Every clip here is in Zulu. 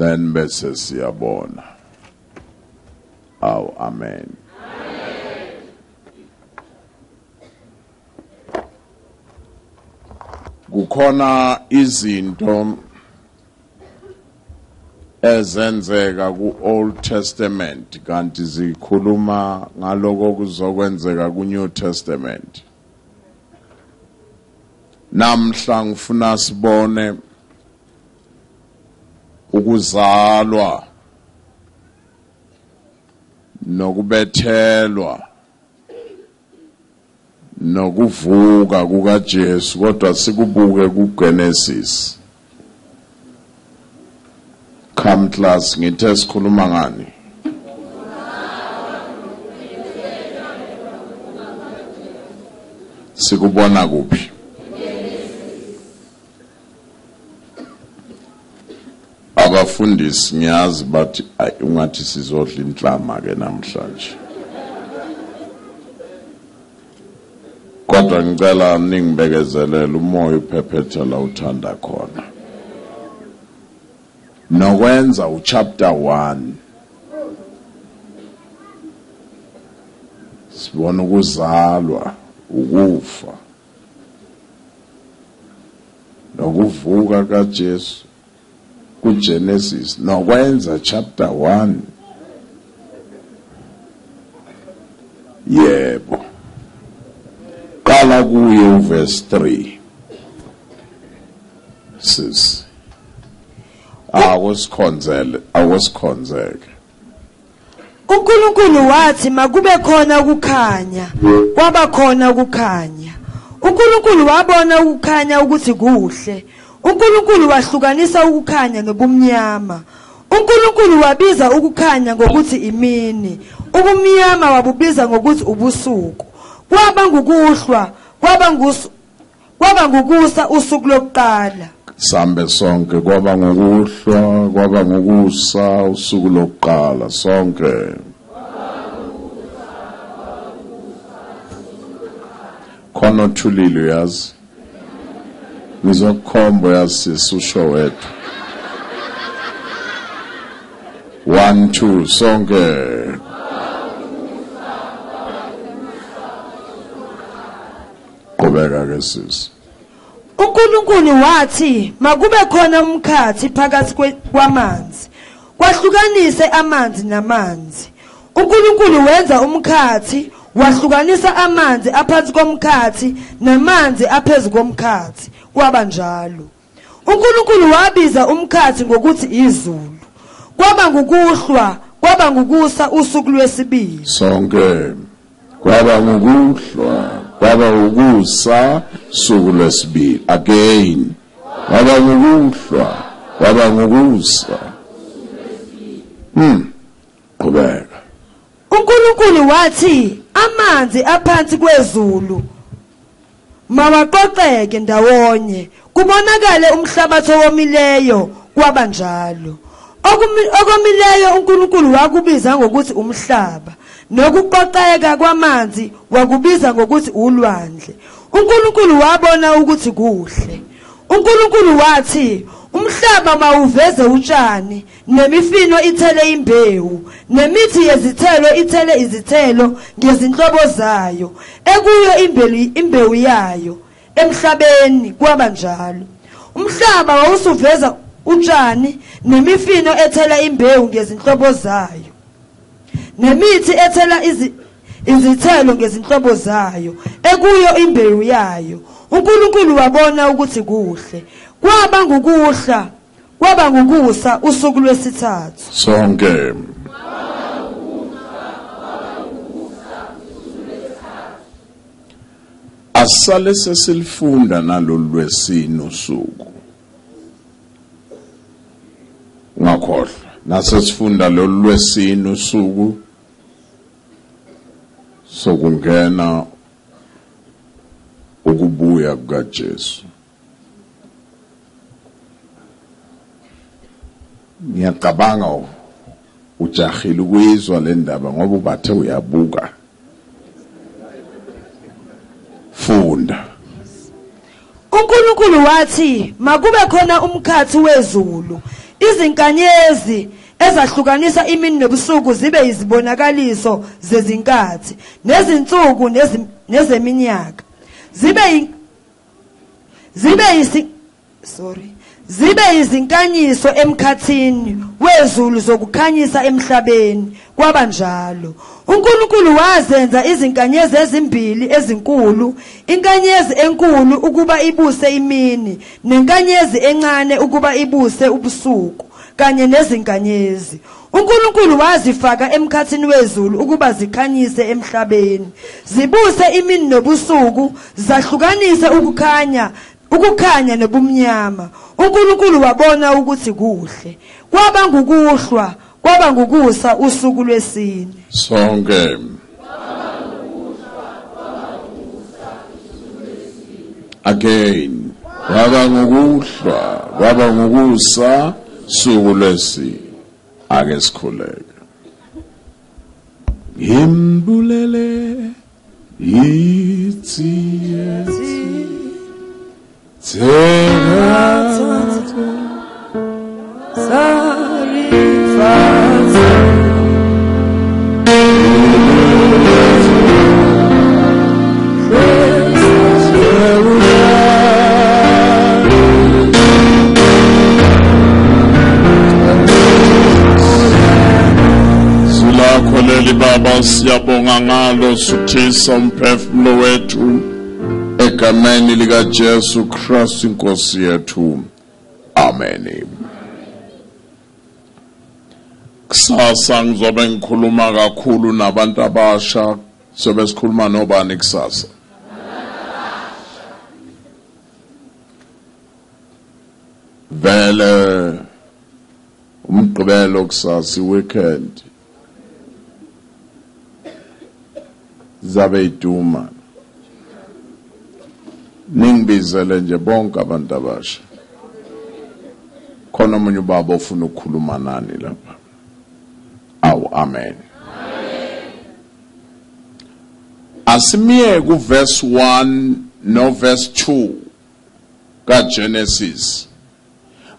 then bese siyabona. Aw, amen. Kukhona izinto ezenzeka ku Old Testament kanti zikhuluma ngaloko kuzokwenzeka ku New Testament. Namhla ngifuna sibone ukuzalwa nokubethelwa nokuvuka kukaJesu kodwa sikubuke kuGenesis. Come class ngithe sikhuluma ngani? Sikubona kuphi? Abafundisi ngiyazi bathi ungathi sizodla inhlama ke namhlanje. Kodwa ngicela ningibekezelele umoya uphephetha la uthanda khona. Nokwenza uchapter 1. Sibona ukuzalwa, ukufa, nokuvuka kaJesu kuGenesis. Nokwenza chapter 1. Yebo. Qala kuye verse 3. Sis. Awasikhonzeke. uNkulunkulu wathi makube khona ukukhanya, kwaba khona ukukhanya. uNkulunkulu wabona ukukhanya ukuthi kuhle. uNkulunkulu wahlukanisa ukukhanya nobumnyama. uNkulunkulu wabiza ukukhanya ngokuthi imini, ubumnyama wabubiza ngokuthi ubusuku. Kwaba ngukuhlwa, kwaba ngukusa usuku lokuqala. Sambe sonke kwaba ngokuhlwa, kwaba ngokusa usuku lokuqala sonke. Khona thulile yazi. Ngizokhomba yazi susho wethu. 1 2 sonke. Qhubeka ke sisi. uNkulunkulu wathi makube khona umkhathi phakathi kwamanzi, kwahlukanise amanzi namanzi. uNkulunkulu wenza umkhathi, wahlukanisa amanzi aphansi komkhathi namanzi aphezulu komkhathi. Kwaba njalo. uNkulunkulu wabiza umkhathi ngokuthi izulu. Kwaba ngukuhlwa, kwaba ngukusa usuku lwesibili. Sonke. Kwaba ngukuhlwa, kwaba ngukusa usuku lwesibili. Again. Kwaba ngukuhlwa, kwaba ngukusa. Qhubeka. uNkulunkulu wathi amanzi aphansi kwezulu mawaqoqeke ndawonye, kubonakale umhlabathi owomileyo. Kwaba njalo. Okomileyo uNkulunkulu wakubiza ngokuthi umhlaba, nokuqoqeka kwamanzi wakubiza ngokuthi ulwandle. uNkulunkulu wabona ukuthi kuhle. uNkulunkulu wathi umhlaba mawuveze utshani, nemifino ithele imbewu, nemithi yezithelo ithele izithelo ngezinhlobo zayo, ekuyo imbewu yayo emhlabeni. Kwaba njalo. umhlaba wawusuveza utshani nemifino ethela imbewu ngezinhlobo zayo, nemithi ethela izithelo ngezinhlobo zayo, ekuyo imbewu yayo. uNkulunkulu wabona ukuthi kuhle. Kwaba ngukuhla, kwaba ngukusa usuku lwesithathu. Sonke. Asale sesilifunda nalolu lwesine usuku. Ngakhohlwa nasesifunda lolu lwesine usuku sokungena ukubuya kukaJesu. Ngiyacabanga ujahile ukuyizwa le ndaba ngoba ubathe uyabuka. Funda. uNkulunkulu wathi makube khona umkhathi wezulu, izinkanyezi ezahlukanisa imini nobusuku zibe izibonakaliso zezinkathi nezinsuku nezeminyaka zibe izinkanyiso emkhathini wezulu zokukhanyisa emhlabeni. Kwabanjalo. uNkulunkulu wazenza izinkanyezi ezimbili ezinkulu, inkanyezi enkulu ukuba ibuse imini nenkanyezi encane ukuba ibuse ubusuku, kanye nezinkanyezi uNkulunkulu wazifaka emkhathini wezulu ukuba zikhanyise emhlabeni, zibuse imini nobusuku, zahlukanise ukukhanya nobumnyama. uNkulunkulu wabona ukuthi kuhle. Kwaba ngukuhlwa, kwaba ngukusa usuku lwesine. Sonke. Again. Kwaba ngukuhlwa, kwaba ngukusa usuku lwesine. Ake sikhuleke. Ngimbulele ithi Silakholeli Baba, siyabonga ngalo suthisa umphefumulo wethu egameni lika Jesu Kristu inkosi yethu. Amen. Kusasa ngizobe ngikhuluma kakhulu nabantu abasha. Sobe sikhuluma nobani kusasa? Vele umgqibelo kusasa weekend zabe iduma. Ningibizele nje bonke abantu abasha. Khona umunye ubaba ofuna ukukhuluma nani lapha. Awu amen. Asimiye ku verse 1 no verse 2 ka Genesis.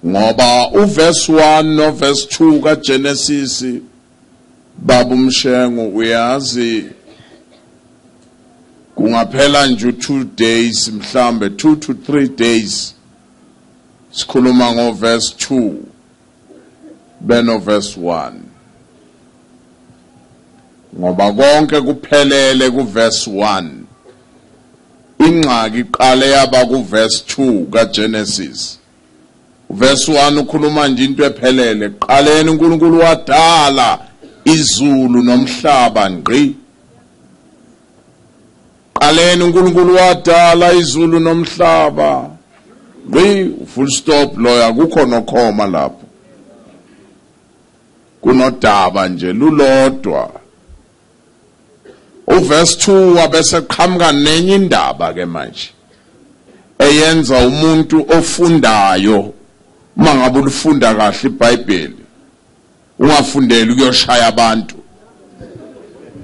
Ngoba u verse 1 no verse 2 ka Genesis baba umshengo uyazi kungaphela nje 2 days mhlambe 2 to 3 days sikhuluma ngo verse 2 beno verse 1 ngoba konke kuphelele ku verse 1 ingxaki iqale yaba ku verse 2 ka Genesis. Verse 1 ukhuluma nje into ephelele. Qaleni uNkulunkulu wadala izulu nomhlaba ngqi. Qaleni uNkulunkulu wadala izulu nomhlaba ngqi. Full stop loya akukho nokhoma lapho. Kunodaba nje lulodwa. Verse 2 wabese qhamuka nenye indaba ke manje eyenza umuntu ofundayo mangabe ulifunda kahle iBhayibheli ungafundeli ukuyoshaya abantu.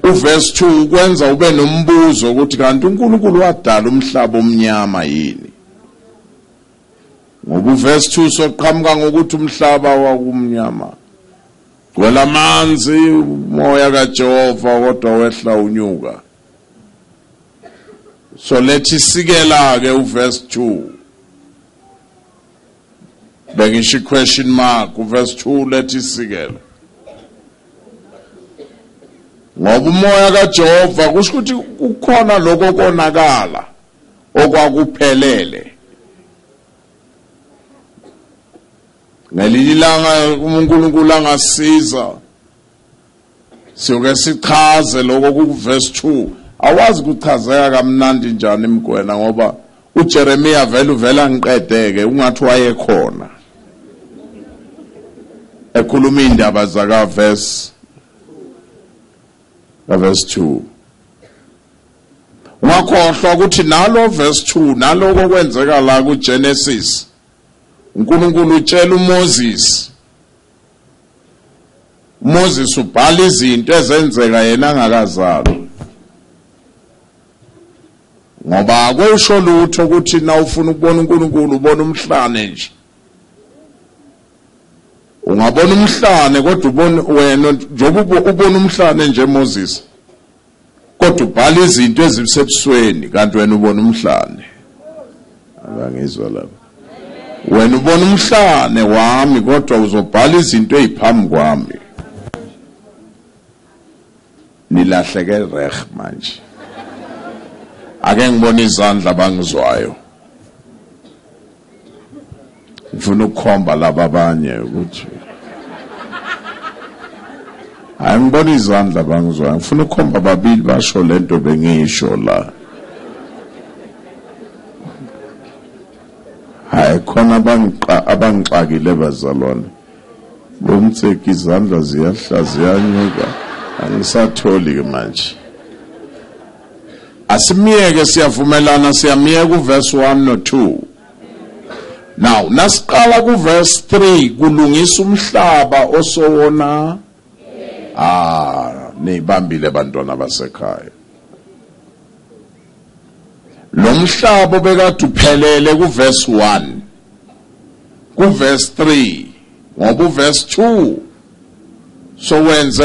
Verse 2 kwenza ube nombuzo ukuthi kanti uNkulunkulu wadala umhlaba omnyama yini? Ngoba verse 2 soqhamuka ngokuthi umhlaba wakumnyama. Gwela amanzi umoya kaJehova kodwa wehla unyuka. So lethi sikela ke verse 2. Bengisho question mark verse 2 lethi sikela. Ngoba umoya kaJehova kusho ukuthi kukhona lokho konakala okwakuphelele. Ngelilanga uNkulunkulu angasiza siyoke sichaze lokho ku verse 2. Awazi ukuchazeka kamnandi njani emgwena ngoba uJeremiah vela ngiqedeke ungathi wayekhona ekhuluma indaba zaka verse 2. Ungakhohlwa ukuthi nalo verse 2 naloko kwenzeka la ku Genesis uNkulunkulu utshela Moses ubhala izinto ezenzeka yena angakazalwa. Ngoba akusho lutho ukuthi na ufuna ukubona uNkulunkulu ubona umhlane nje. ungabona umhlane kodwa ubona wena njengoba ubona umhlane nje Moses kodwa ubhala izinto ezisebusweni kanti wena ubona umhlane abangizwa lapha wena ubona umhlane wami kodwa uzobhala izinto eziphambi kwami nilahleke reg manje ake ngibona izandla bangizwayo ngifuna ukukhomba laba abanye ukuthi angibona izandla bangizwayo ngifuna ukukhomba babili basho lento bengisho la hayi khona abangixakile bazalwane bomtseki izandla ziyanyuka angisatholi ke manje asimiyeke siyavumelana siyamiyeka uverse 1 no 2 now nasiqala kuverse 3 kulungisa umhlaba osowona neyibambile abantwana basekhaya lo mhlaba obekade uphelele kuverse 1 kuverse 3 ngoba uverse 2 so wenze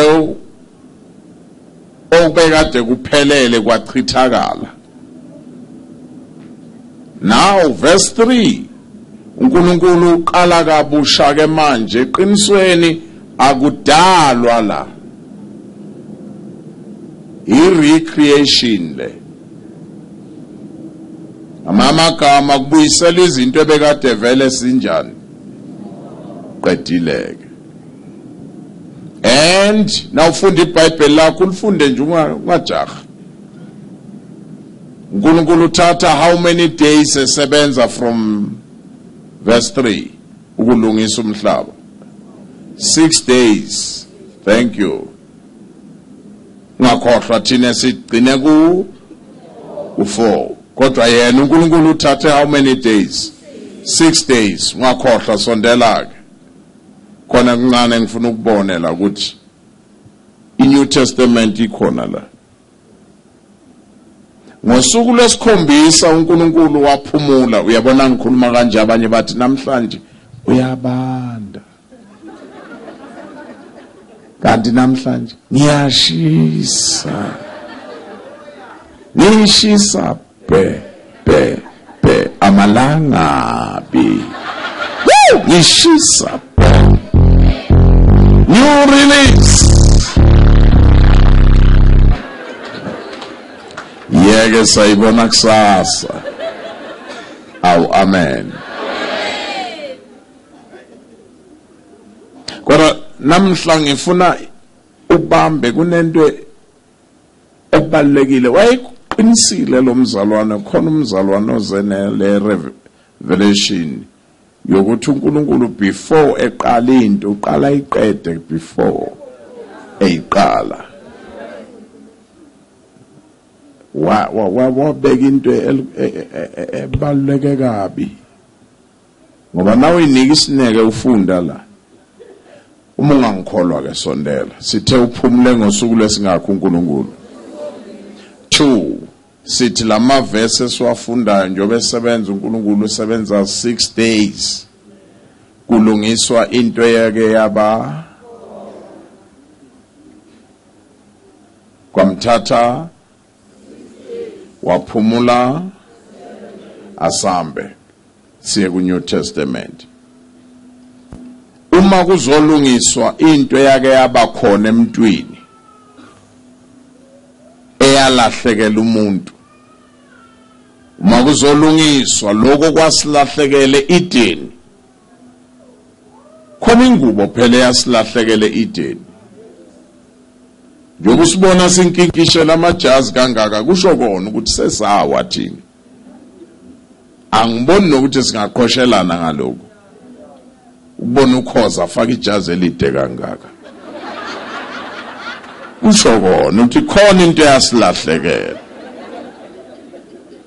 obekade kuphelele kwachithakala now verse 3 uNkulunkulu uqala kabusha ke manje eqinisweni akudalwa la i-recreation le amagama kubuyisela izinto ebekade vele sinjani qedileke and now ufunda iBhayibheli lakho ulifunde nje ungajaha uNkulunkulu uthatha how many days esebenza from verse 3 ukulungisa umhlaba 6 days thank you ngakhohlwa thina sigcine ku 4 kodwa yena uNkulunkulu uthathe how many days 6 days ngakhohlwa sondela ke khona kuncane ngifuna ukubonela ukuthi iNew Testament ikhona la ngosuku lwesikhombisa uNkulunkulu waphumula uyabona ngikhuluma kanje abanye bathi namhlanje uyabanda kanti namhlanje ngiyashisa ngishisa be amalangabi ngishisa new release yeke sayibona kusasa awu amen kodwa namhla ngifuna ubambe kunento ebalekile wayeqinisile lo mzalwane khona umzalwane ozenele revelation yokuthi uNkulunkulu before eqala into uqala iqede before eyiqala wabeka into ebaluleke kabi ngoba nawe inika isineke ufunda la uma ungangikholwa ke sondela sithe uphumule ngosuku lesingakho uNkulunkulu 2 sithi lama verses siwafundayo njobe sebenza uNkulunkulu usebenza 6 days kulungiswa into yake yaba kwamthatha waphumula asambe siye ku New Testament uma kuzolungiswa into yake yabakhona emntwini eyalahlekela umuntu uma kuzolungiswa lokho kwasilahlekele Eden khona ingubo phela yasilahlekele Eden njengoba sibona sinkinkishela amajazi kangaka kusho kona ukuthi sesawa thina angiboni nokuthi singaqhoshelana ngalokho ubona ukhoza afaka ijazi elide kangaka kusho kona ukuthi khona into yasilahlekela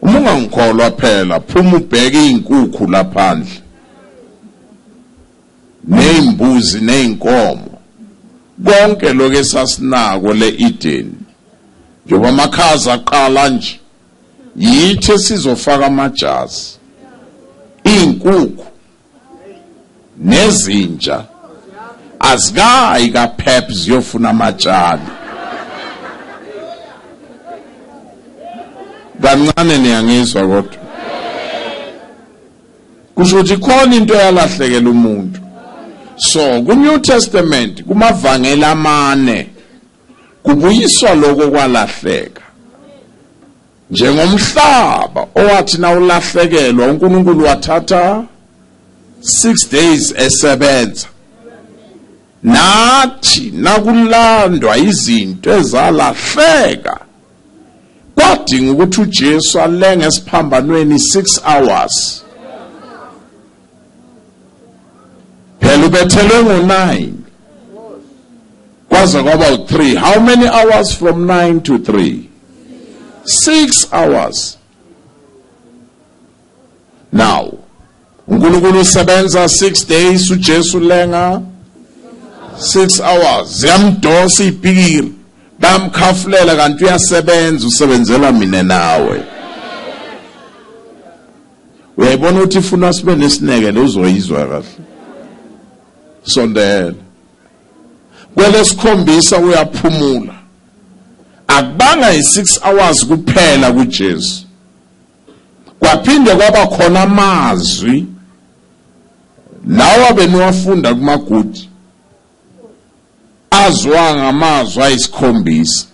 uma ungangikholwa phela phuma ubheke izinkukhu laphandle nezimbuzi nezinkomo konke lokho esasinako le Eden njengoba amakhaza aqala nje yithi sizofaka amajazi izinkukhu nezinja azikayi kaPep ziyofuna amatshali kancane niyangizwa kodwa kusho ukuthi khona into yalahlekela umuntu. So ku New Testament kumavangeli amane kubuyiswa lokho kwalahleka njengomhlaba owathi na ulahlekelwa uNkulunkulu wathatha 6 days esebenza nathi nakulandwa izinto ezalahleka kwadinga ukuthi uJesu alenge esiphambanweni 6 hours phela ubethelwe ngo9 kwaze kwaba u3. How many hours from 9 to 3? 6 hours. Now uNkulunkulu usebenza 6 days, uJesu lenga 6 hours. Ziyamdosa ibhikiri bamkhafulela kanti uyasebenza, usebenzela mina nawe. Uyayibona ukuthi ufuna sibe nesineke uzoyizwa kahle. Sondela kwelesikhombisa uyaphumula, akubanga i6 hours kuphela kuJesu, kwaphinde kwaba khona amazwi lawa beniwafunda kumagudi azwa ngamazwi ayisikhombisa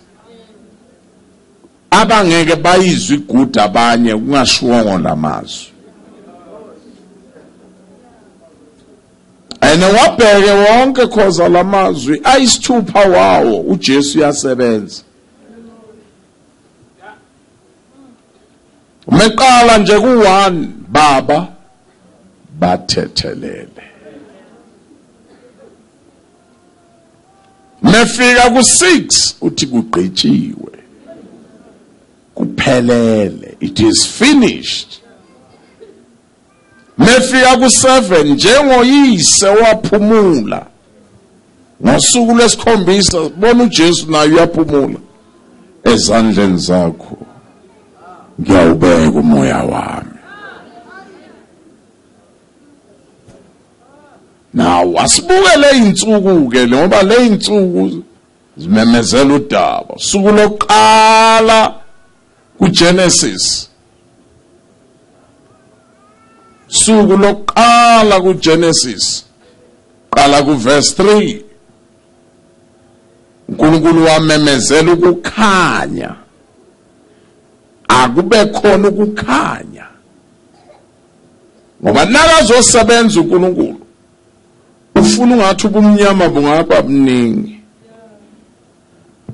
abangeke bayizwe igudi abanye kungashiwongo lamazwi. Ene wabheke wonke khoza lamazwi ayisithupha wawo uJesu yasebenza. Umeqala nje ku1 Baba bathethelele, mefika ku6 uthi kugqitshiwe, kuphelele, it is finished. Mefika ku7 njengoyise waphumula ngosuku lwesikhombisa, bona uJesu naye uyaphumula, ezandleni zakho ngiyawubeka umoya wami. Now asibukele insuku ke ngoba le insuku zimemezela udaba. Usuku lokuqala kuGenesis, suku lokuqala kuGenesis qala kuverse 3, uNkulunkulu wamemezela ukukhanya, akube khona ukukhanya. Ngoba nakazosebenza uNkulunkulu ufuna ungathi ubumnyama bungaba buningi,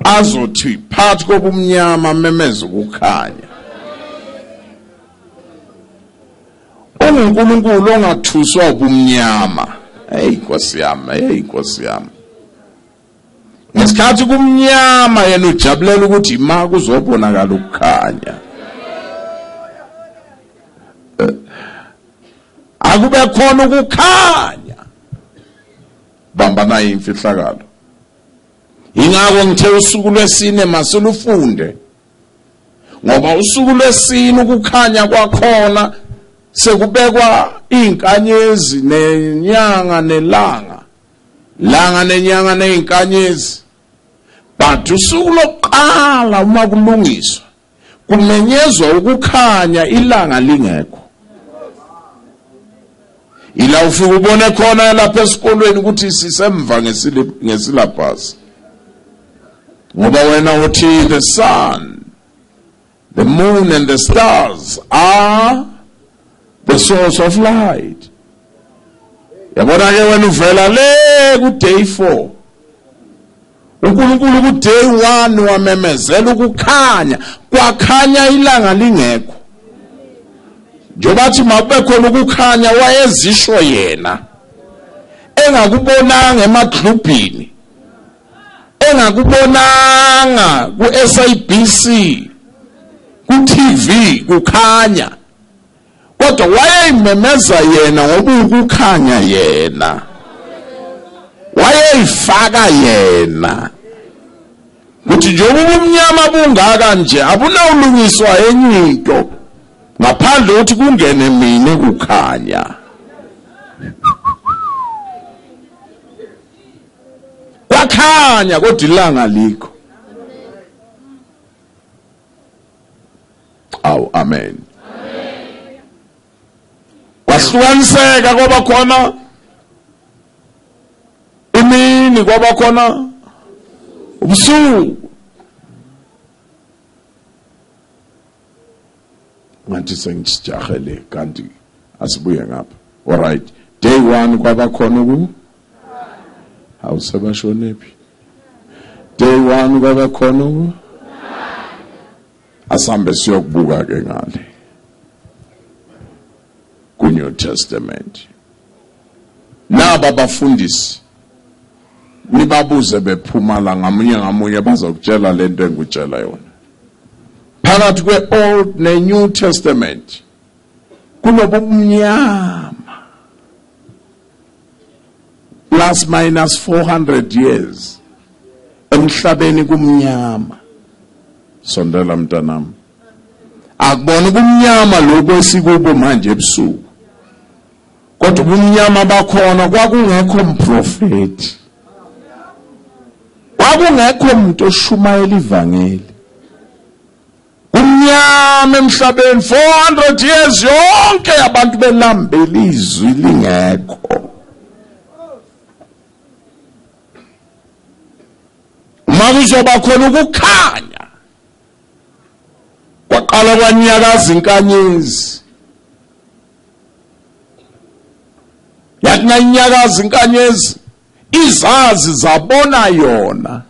azothi phakathi kobumnyama memeza ukukhanya. uNkulunkulu ongathuswa ubumnyama, Nkosi yami, Nkosi yami, ngesikhathi kumnyama yena ujabulela ukuthi ima kuzobonakala ukukhanya. Akube khona ukukhanya, bamba nayo imfihlakalo. Ingakho ngithe usuku lwesine masulufunde, ngoba usuku lwesine ukukhanya kwakhona sekubekwa inkanyezi nenyanga nelanga, langa nenyanga neinkanyezi. But usuku lokuqala uma kulungiswa kumenyezwa ukukhanya ilanga lingekho. Ila ufika ubone khona lapha esikolweni ukuthi sisemva ngesilabhasi, ngoba wena uthi the sun, the moon and the stars are the source of light. Yabona ke wena uvela le ku day 4, uNkulunkulu ku day 1 wamemezela ukukhanya, kwakhanya ilanga lingekho. Njobathi makube khona ukukhanya wayezisho yena, engakubonanga emadlubhini, engakubonanga ku SABC, ku TV kukhanya, kodwa wayeyimemeza yena ngoba ukukhanya yena, wayeyifaka yena. Kuthi njengoba ubumnyama bungaka nje abunawulungiswa enye into ngaphandle ukuthi kungene mina kukhanya. kuyakhanya kodwa ilanga likho. Aw, amen. Kwahlukaniseka kwaba khona imini, kwaba khona ubusuku. Ngathi sengijahele kanti asibuye ngapha. All right. Day 1 kwaba khona ku awusebashonephi. Day 1 kwaba khona ku asambe siyokubuka ke ngale ku New Testament. Naba abafundisi nibabuze bephumala ngamunye bazokutshela lento engikutshela yona. Phakathi kwe-Old ne-New Testament kunobumnyama plus minus 400 years emhlabeni kumnyama. Sondela mntanami, akubona kumnyama lokho esikubo manje ebusuku, kodwa kumnyama bakhona kwakungekho umprofeti, kwakungekho umuntu oshumayela ivangeli. Kumnyama emhlabeni 400 years yonke abantu belambela izwi lingekho. Makuzoba khona ukukhanya, kwaqala kwanyakaza inkanyezi. Yathi nganyakaza inkanyezi, izazi zabona yona.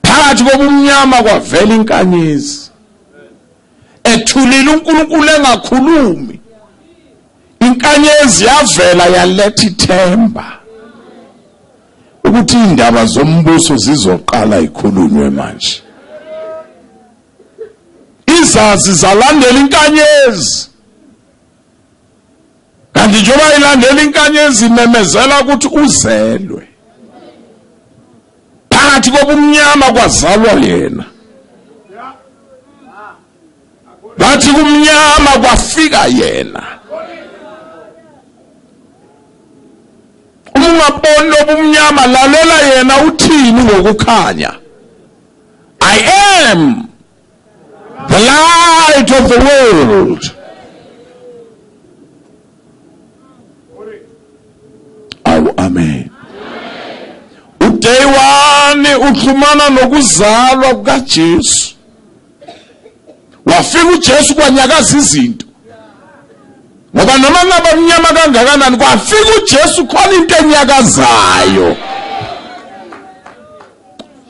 Phakathi kobumnyama kwavela inkanyezi, ethulile uNkulunkulu engakhulumi. Inkanyezi yavela yaletha ithemba ukuthi indaba zombuso zizoqala ikhulunywe manje. Izazi zalandela inkanyezi, kanti njengoba ilandela inkanyezi imemezela ukuthi uzelwe. Phakathi kobumnyama kwazalwa yena, bathi kumnyama kwafika yena. Ungaboni lobumnyama, lalela yena uthini ngokukhanya. I am the light of the world. Oh, amen. Day 1 uxhumana nokuzalwa kukaJesu. Wafika uJesu kwanyakaza izinto. Ngoba noma ngaba mnyama kangakanani kwafika uJesu khona into enyakazayo.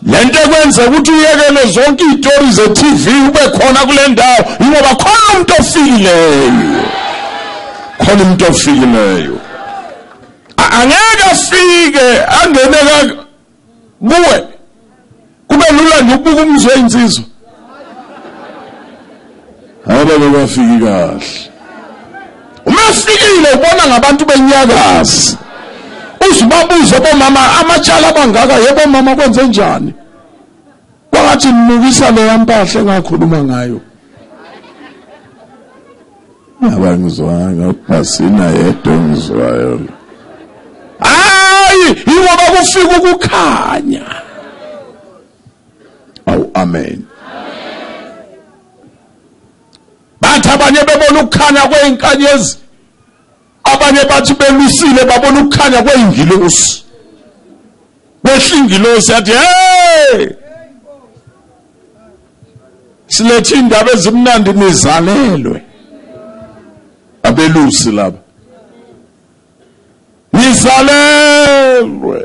Lento ekwenza ukuthi uyekele zonke izitori ze-TV ube khona kule ndawo ngoba khona umuntu ofikileyo. Khona umuntu ofikileyo. Angeke afike angene kuwe kube lula nje ukubuka umzwe insizwa. Ababe bafiki kahle. Uma ufikile ubona ngabantu benyakazi. Uzibabuze bomama amatshala abangaka, yebo mama kwenze njani? Kwathi nimukisa le yampahle engakhuluma ngayo. Abangizwanga basina yedwa ngizwayo. Hayi, ingoba kufika ukukhanya. Oh, amen. Bathi abanye bebona ukukhanya kweinkanyezi, abanye bathi belusile babona ukukhanya kweingilosi. Behla ingilosi yathi, "Hey! Silethe indaba ezimnandi nizalelwe." Abelusi laba. Nizalelwe.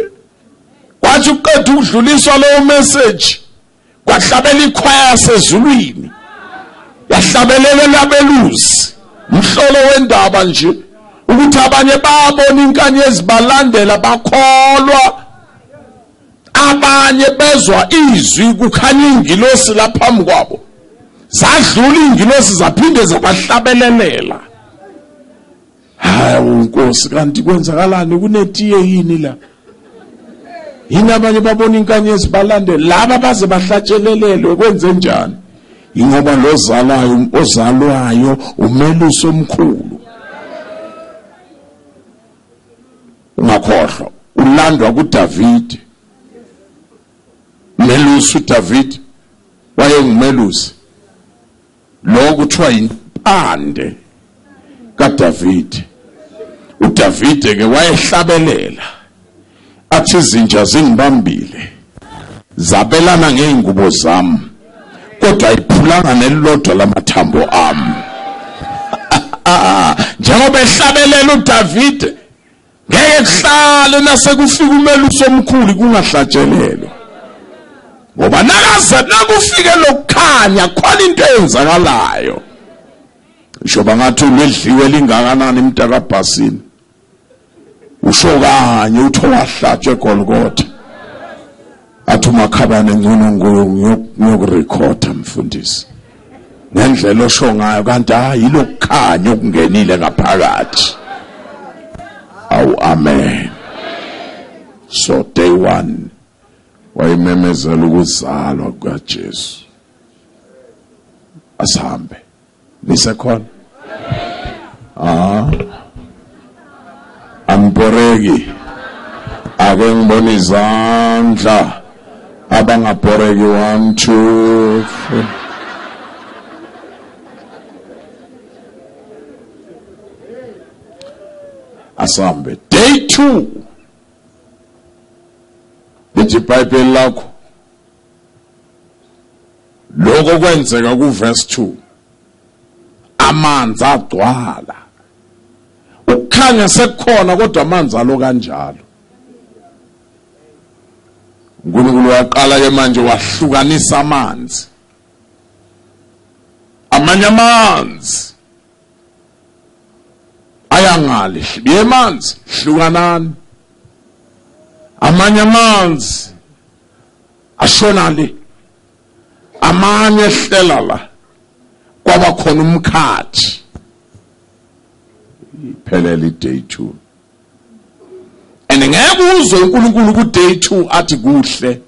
Kwathi uqeda ukudluliswa lo message, kwahlabela ikhwaya sezulwini. Yahlabelela labelusi. Umhlolo wendaba nje ukuthi abanye babona inkanyezi balandela bakholwa. Abanye bezwa izwi kukhanya ingilosi laphambi kwabo. Zadlula ingilosi zaphinde zabahlabelelela. Hayi uNkosi, kanti kwenzakalani kunetiye yini la? Yini abanye babona inkanyezi balandela laba baze bahlatshelelelwe kwenze njani? Ingoba lo ozalwayo umelusi omkhulu. Ungakhohlwa kulandwa kuDavid. Melusi uDavid wayengumelusi. Lo kuthiwa impande kaDavid. uDavid ke wayehlabelela athi izinja zingibambile zabelana ngeingubo zami kodwa iphulanga nelilodwa lamathambo ami. Njengoba ehlabelela uDavid ngeke kuhlale nasekufika umelusi omkhulu kungahlatshelelwa. Ngoba nakaze nakufike lokukhanya khona into eyenzakalayo. Isho bangathi ulidliwe lingakanani imntakaBhasini. Usho kanye utho wahlatshwe eGolgotha. Athi uMakhabane ngcono ngokurekhoda mfundisi. Ngendlela osho ngayo kanti hayi lokukhanya okungenile ngaphakathi. Awu amen. So day 1 wayimemezela ukuzalwa kukaJesu. Asihambe. Nisekhona? Amboreki. Ake ngibone izandla. Abangabhoreki 1 2 3. Asambe. Day 2. Lithi iBhayibheli lakho. Lokho kwenzeka ku verse 2. Amanzi agcwala. Ukukhanya sekukhona kodwa amanzi alo kanjalo. uNkulunkulu waqala ke manje wahlukanisa amanzi. Amanye amanzi ayangale yemanzi hlukanani. Amanye amanzi ashonale. Amanye ehlela la kwaba khona umkhathi. Iphelele day 2. And ngeke uzwe uNkulunkulu ku day 2 athi kuhle.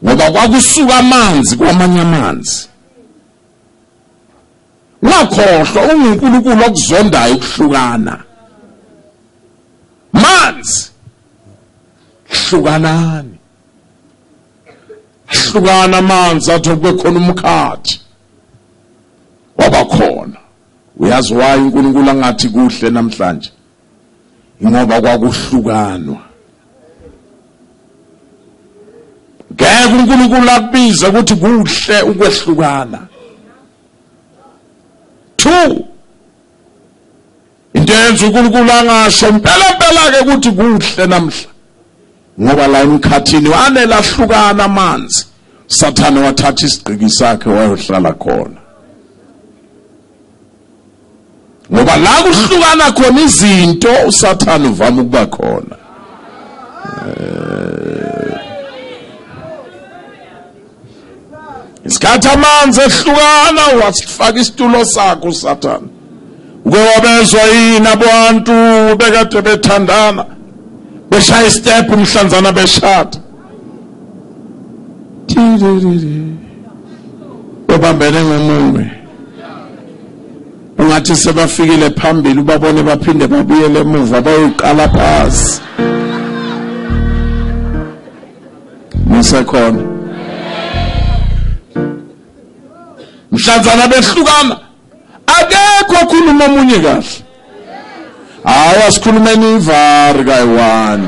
Ngoba kwakusuka amanzi kwamanye amanzi. Ngakhohlwa uNkulunkulu okuzondayo ukuhlukana. Manzi hlukanani. Hlukana amanzi athi kube khona umkhathi. Wabakhona. Uyazi why uNkulunkulu angathi kuhle namhlanje? Ngoba kwakuhlukanwa. Ngeke uNkulunkulu akubize ukuthi kuhle ukwehlukana. 2. Into yenza uNkulunkulu angasho impela ke ukuthi kuhle namhla. Ngoba la emkhathini wanele ahlukana amanzi. Sathane wathatha isigqiki sakhe wayohlala khona. Ngoba la kuhlukana khona izinto uSathane uvama ukuba khona. Isikhathi amanzi ehlukana wasifaka isitulo sakho uSathane. Uke wabezwa yini abantu bekade bethandana beshaya step umhlanzana beshada. Bebambene ngomunwe. Ungathi sebafikile phambili ubabone baphinde babuyele emuva bayoqala phasi. Nisekhona. Mhlanzana behlukana. Akekho khuluma omunye kahle. Awasikhulumeni ivari kayi1.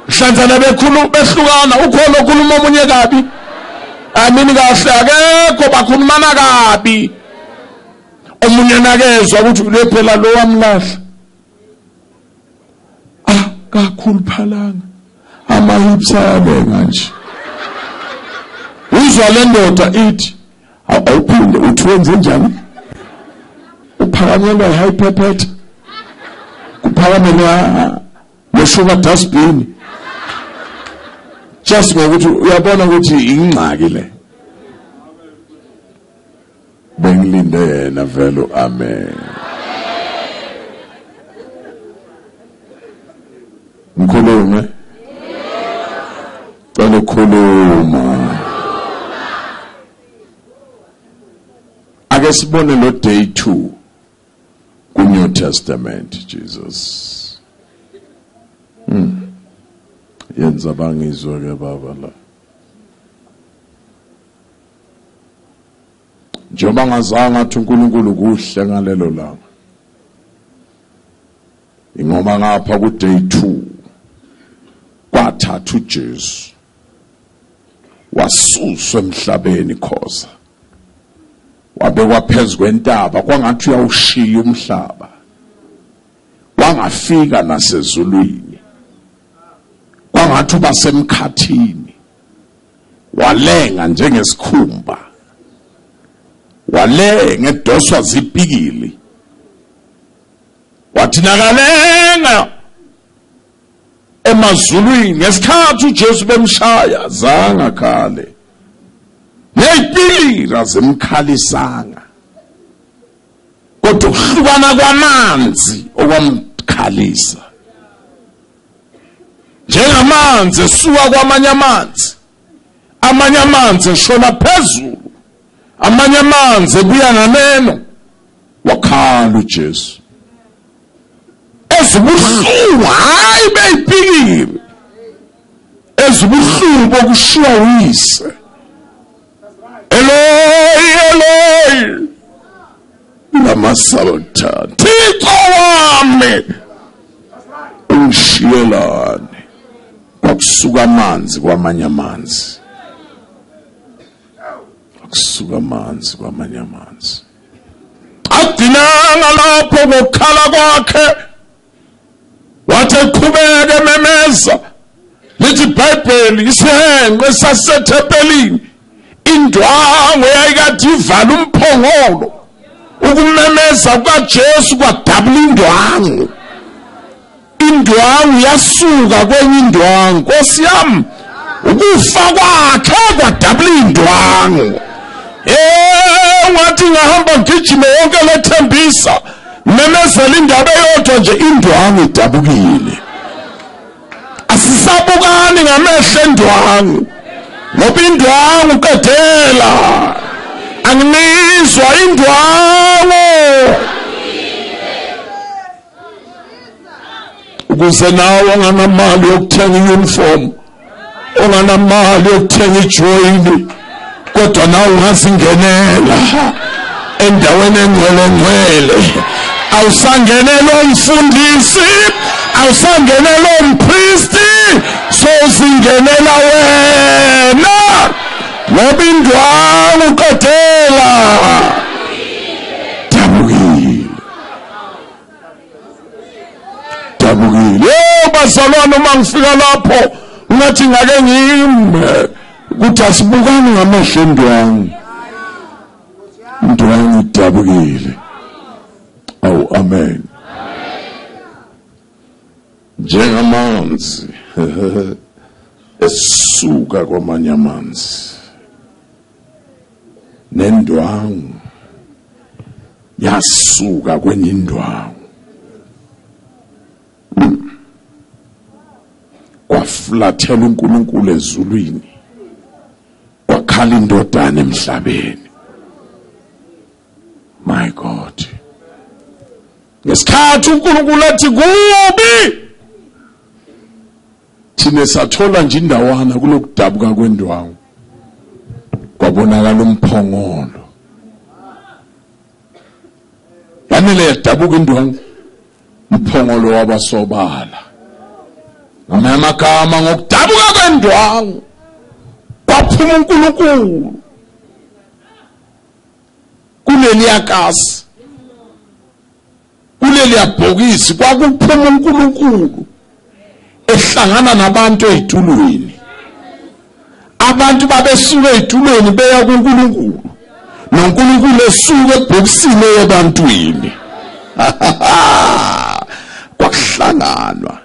Mhlanzana behlukana ukhona okhuluma omunye kabi. Amini kahle akekho bakhulumana kabi. Omunye nakezwa ukuthi ulephela lo wamlahla. Kakhuluphalanga. Amahips ayabenga nje. Uzwa le ndoda ithi awuphinde uthi wenze njani? Uphakamela high pepper. Kuphakamela le sugar dustbin. Just ngokuthi uyabona ukuthi ingxaki le. Bengilinde yena velo amen. Ngikhulume. Cela khuluma. Ake sibone lo day 2 ku New Testament Jesus. benza bangizwe ke baba la. Njengoba ngazanga athi uNkulunkulu kuhle ngalelo langa. Ingoma ngapha ku day 2 kwathatha uJesu wasuswa emhlabeni khoza. Wabekwa phezu kwentaba kwangathi uyawushiya umhlaba. Wangafika nasezulwini. Kwangathi basemkhathini. Walenga njengesikhumba. Walenga edoswa zipikili. Wathi nakalenga emazulwini ngesikhathi uJesu bemshaya zanga khale. Neyipilira zemkhalisanga. Kodwa ukuhlukana kwamanzi okwamkhalisa. Njengamanzi esuka kwamanye amanzi. Amanye amanzi eshona phezulu. Amanye amanzi ebuya nganeno. Wakhala uJesu. Ezibuhlungu hayi beyipikile. Ezibuhlungu bokushiya uyise. Eloi, Eloi, lama sabachthani. Thixo wami, ungishiyelani. Kwakusuka amanzi kwamanye amanzi. Kwakusuka amanzi kwamanye amanzi. Agcinanga lapho ngokukhala kwakhe. Wathi eqhubeka memeza. Lithi iBhayibheli isihenqe sasethempelini. Indwangu yayikade ivala umphongolo. Ukumemeza kwaJesu kwadabula indwangu. Indwangu yasuka kwenye indwangu. Nkosi yami, ukufa kwakhe kwadabula indwangu. Wathi ngahamba ngijime yonke lethembisa. Memezela indaba eyodwa nje indwangu idabukile. Asisabukani ngamehlo endwangu. Ngoba indwangu qedela. Angizwa indwangu. Ukuze nawe onganamali yokuthenga i-uniform, onganamali yokuthenga ijoyini, kodwa nawe ungazingenela endaweni engcwele. Awusangenela umfundisi, awusangenela umpristi, sozingenela wena. Ngoba indwangu qedela. Dabukile. Dabukile. Bazalwane uma ngifika lapho ngathi ngake ngime ukuthi asibukani ngamehlo endwangu. Indwangu idabukile. Oh, amen. Njengamanzi esuka kwamanye amanzi, nendwangu yasuka kwenye indwangu. Kwafulathela uNkulunkulu ezulwini. Kwakhala indodana emhlabeni. My God. Ngesikhathi uNkulunkulu athi kubi, thina sathola nje indawana kulokudabuka kwendwangu. Kwabonakala umphongolo. Yanele yadabuka indwangu. Umphongolo wabasobala. Ngamanye amagama ngokudabuka kwendwangu kwaphuma uNkulunkulu. Kuleliyakasi, kuleliyabhokisi kwakuphuma uNkulunkulu ehlangana nabantu ezitulweni. Abantu babesuka ezitulweni beya kuNkulunkulu, noNkulunkulu esuka ebhokisini ebantwini. Kwakuhlanganwa.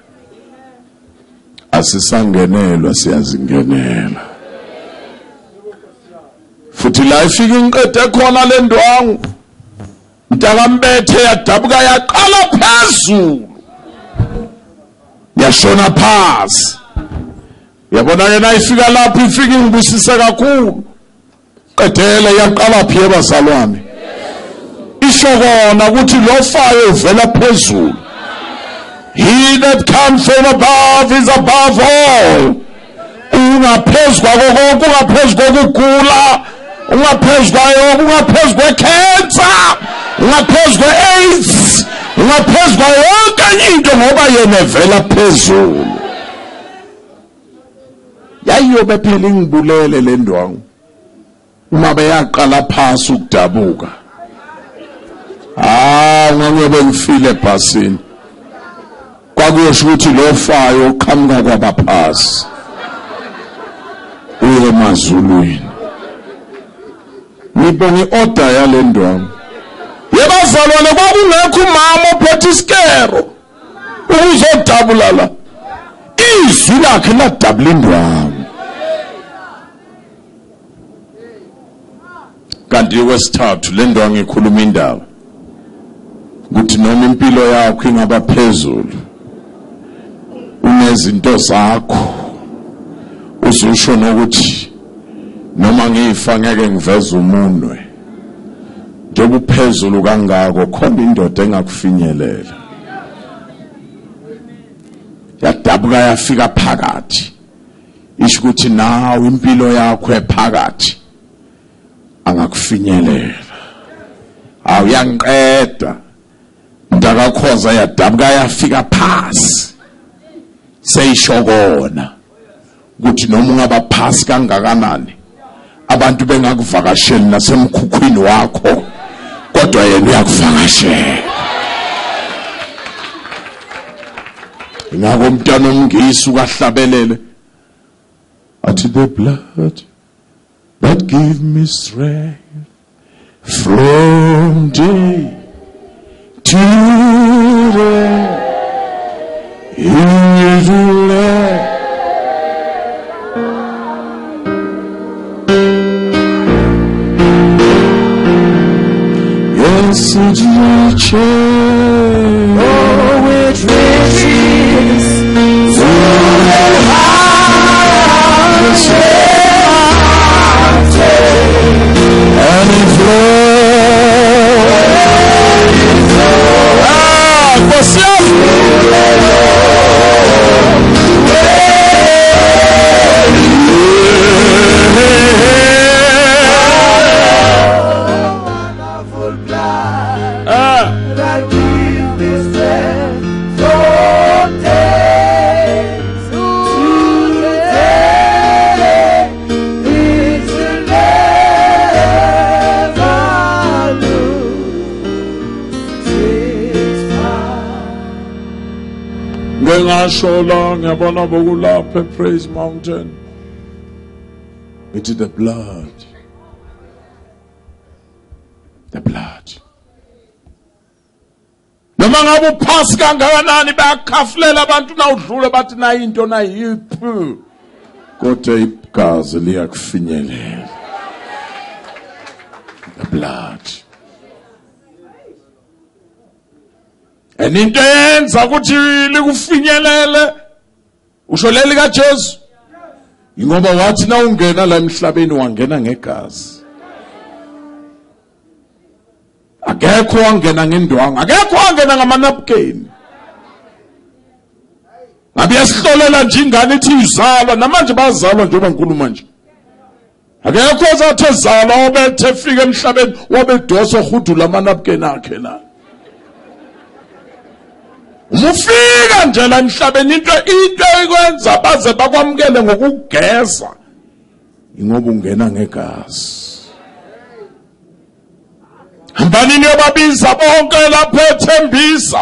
Asisangenelwa, siyazingenela. Futhi la ifika inqede khona le ndwangu. Mntakambethe yadabuka yaqala phezulu. Yashona phansi. Yabona yena ifika lapho ifika ingibusisa kakhulu. Qedela yaqala phi bazalwane? Isho kona ukuthi lo fayo uvela phezulu. He that comes from above is above all. Ungaphezulu kwakho, ungaphezulu kokugula, ungaphezulu kwecancer, ungaphezulu kwe-AIDS, ungaphezulu yonke into ngoba yena evela phezulu. Yayiyobe phela ingibulele le ndwangu uma beyaqala phasi ukudabuka. Ungangiyobe ngifile ebhasini. Kwakuyosho ukuthi lo fayo uqhamuka kwabaphasi uye emazulwini. Ngibonge i-order yale ndwangu. Yebazalwane kwakungekho umama ophethe isikero ukuzodabula la. Izwi lakhe ladabula indwangu. Kanti wesithathu le ndwangu ikhuluma indaba ukuthi noma impilo yakho ingaba phezulu, unezinto zakho, uzusho nokuthi noma ngifa ngeke ngiveze umunwe, njengoba uphezulu kangako khona indoda engakufinyelela. Yadabuka yafika phakathi, isho ukuthi nawe impilo yakho ephakathi angakufinyelela. Awuyangiqeda ndakakhoza. Yadabuka yafika phasi, seyishokona ukuthi noma ungaba phasi kangakanani abantu bengakuvakasheli nasemkhukhwini wakho, kodwa yena uyakuvakashela. Ingako umntwana omngisi ukahlabelele athi, the blood that give me strength from day to day, in you let yes, it's reaching. Oh, which reaches to the highest mountain, And it flows. What's up? wonderful blood that gives me strength from day to day. It will never lose its power. Ngengasho la ngiyabona bokulapha Praise Mountain. It is the blood. The blood. Noma ngabe uphasi kangakanani bayakhafulela abantu na udlule bathi na into na yiphi. Kodwa igazi liyakufinyelela. The blood. And into yenza ukuthi likufinyelele usho leli kaJesu. Ngoba wathi na ungena la emhlabeni wangena ngegazi. Akekho wangena ngendwangu, akekho wangena ngamanapukeni. Ngabe yasihlolela nje ingane ithi izalwa namanje bazalwa njengoba ngikhuluma nje. Akekho ozathi ezalwa obethe efika emhlabeni wabedosa uhudula amanapukeni akhe la. Umufika nje la emhlabeni into ikwenza baze bakwamukele ngokugeza. Ingoba ungena ngegazi. Hambanini yobabiza bonke lapho ethembisa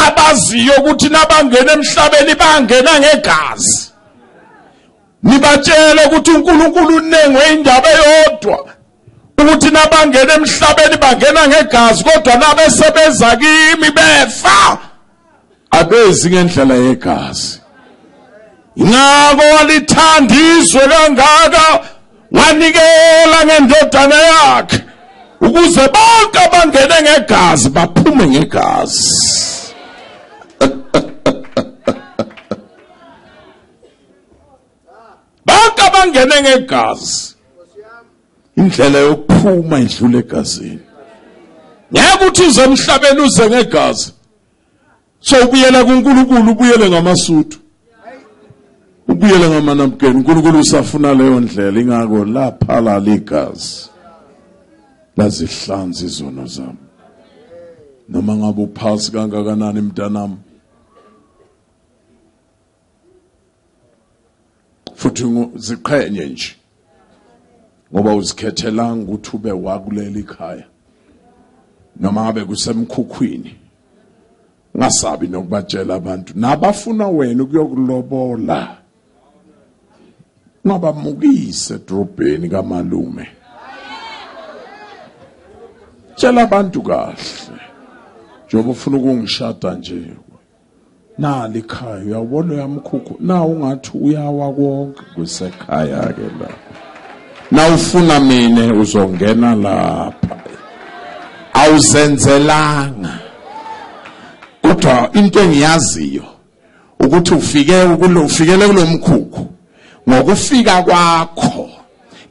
abaziyo ukuthi nabangena emhlabeni bangena ngegazi. Nibatshele ukuthi uNkulunkulu unengwe indaba eyodwa ukuthi nabangena emhlabeni bangena ngegazi, kodwa nabesebeza kimi befa abezi ngendlela yegazi. Ingako walithanda izwe kangaka wanikela ngendodana yakhe ukuze bonke abangene ngegazi baphume ngegazi. Bonke abangene ngegazi indlela yokuphuma idlule egazini. Ngeke uthi uze emhlabeni uze ngegazi. so ubuyela kuNkulunkulu ubuyele ngamasuthu ubuyele ngamanamkeni uNkulunkulu usafuna leyo ndlela ingako lapha la ligazi lazihlanza izono zami noma ngabe uphasi kangakanani mntanami futhi ziqhenye nje ngoba uzikhethelanga ukuthi ube wakulela ikhaya noma ngabe kusemkhukhwini ngasabi nokubatshela abantu nabafuna wena ukuyokulobola ngabamukise edrobheni kamalume tshela abantu kahle njengoba ufuna ukungishada nje nali ikhaya uyabona yamkhukhu na ungathi uyawa konke kusekhaya ke la na ufuna mina uzongena lapha awuzenzelanga kodwa into engiyaziyo ukuthi ufikele kulomkhukhu ngokufika kwakho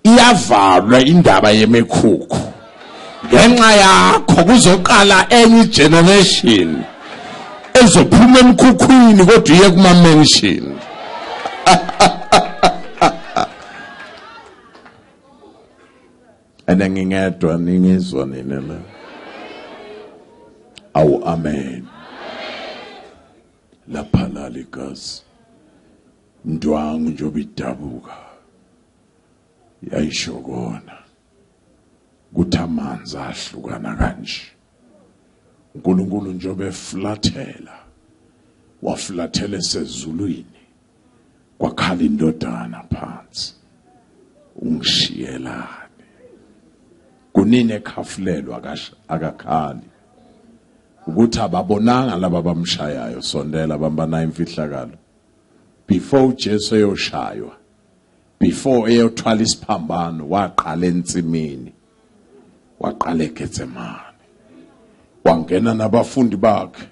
iyavalwa indaba yemikhukhu ngenxa yakho kuzoqala enye generation ezophuma emkhukhwini kodwa iye kuma mansion and ngingedwa ningizwa nina la awu amen lapha la ligazi ndwangu njobe idabuka yayishokona kuthi amanzi ahlukana kanje uNkulunkulu njobe eflathela waflathela esezulwini kwakhala indodana phansi ungishiyelane kunini ekhafulelwa akakhali ukuthi ababonanga laba bamshayayo sondela bambana imfihlakalo before uJesu eyoshaywa before eyothwala isiphambano waqala entsimini waqala eGetsemane wangena nabafundi bakhe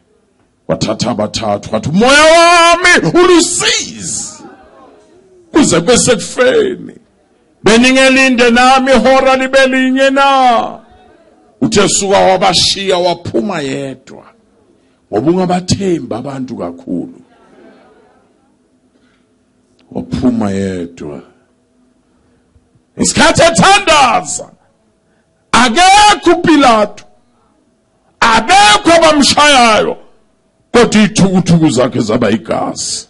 wathatha abathathu wathi umoya wami ulusizi kuze besekufeni beningelinde nami ihora libelinye na uthe suka wabashiya waphuma yedwa ngoba ungabathemba abantu kakhulu waphuma yedwa isikhathi ethandaza akekho uPilato abekho abamshayayo kodwa ithukuthuku zakhe zaba igazi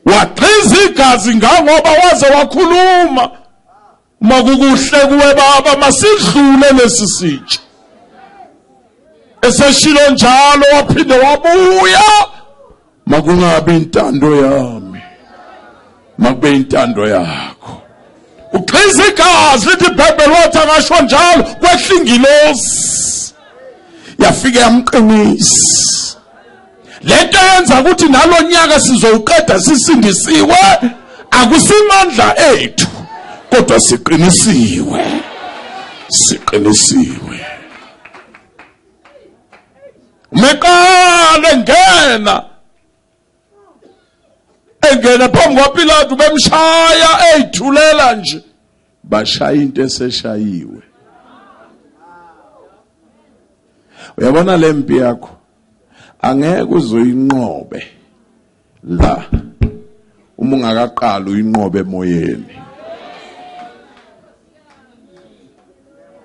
waqiza igazi ngoba waze wakhuluma makukuhle kuwe baba masidlule lesisitshe eseshilo njalo waphinde wabuya makungabe intando yami makube intando yakho uqiza igazi lithi iBhayibheli wathi ngasho njalo kwehlingilosi yafika yamqinisa lento yenza ukuthi nalonyaka sizowuqeda sisindisiwe akusimandla ethu kodwa siqinisiwe meqale engena phambi kwaPilato bemshaya eyithulela nje bashaya into eseshayiwe uyabona lempi yakho angeke uzoyinqobe la uma ungakaqala uyinqobe emoyeni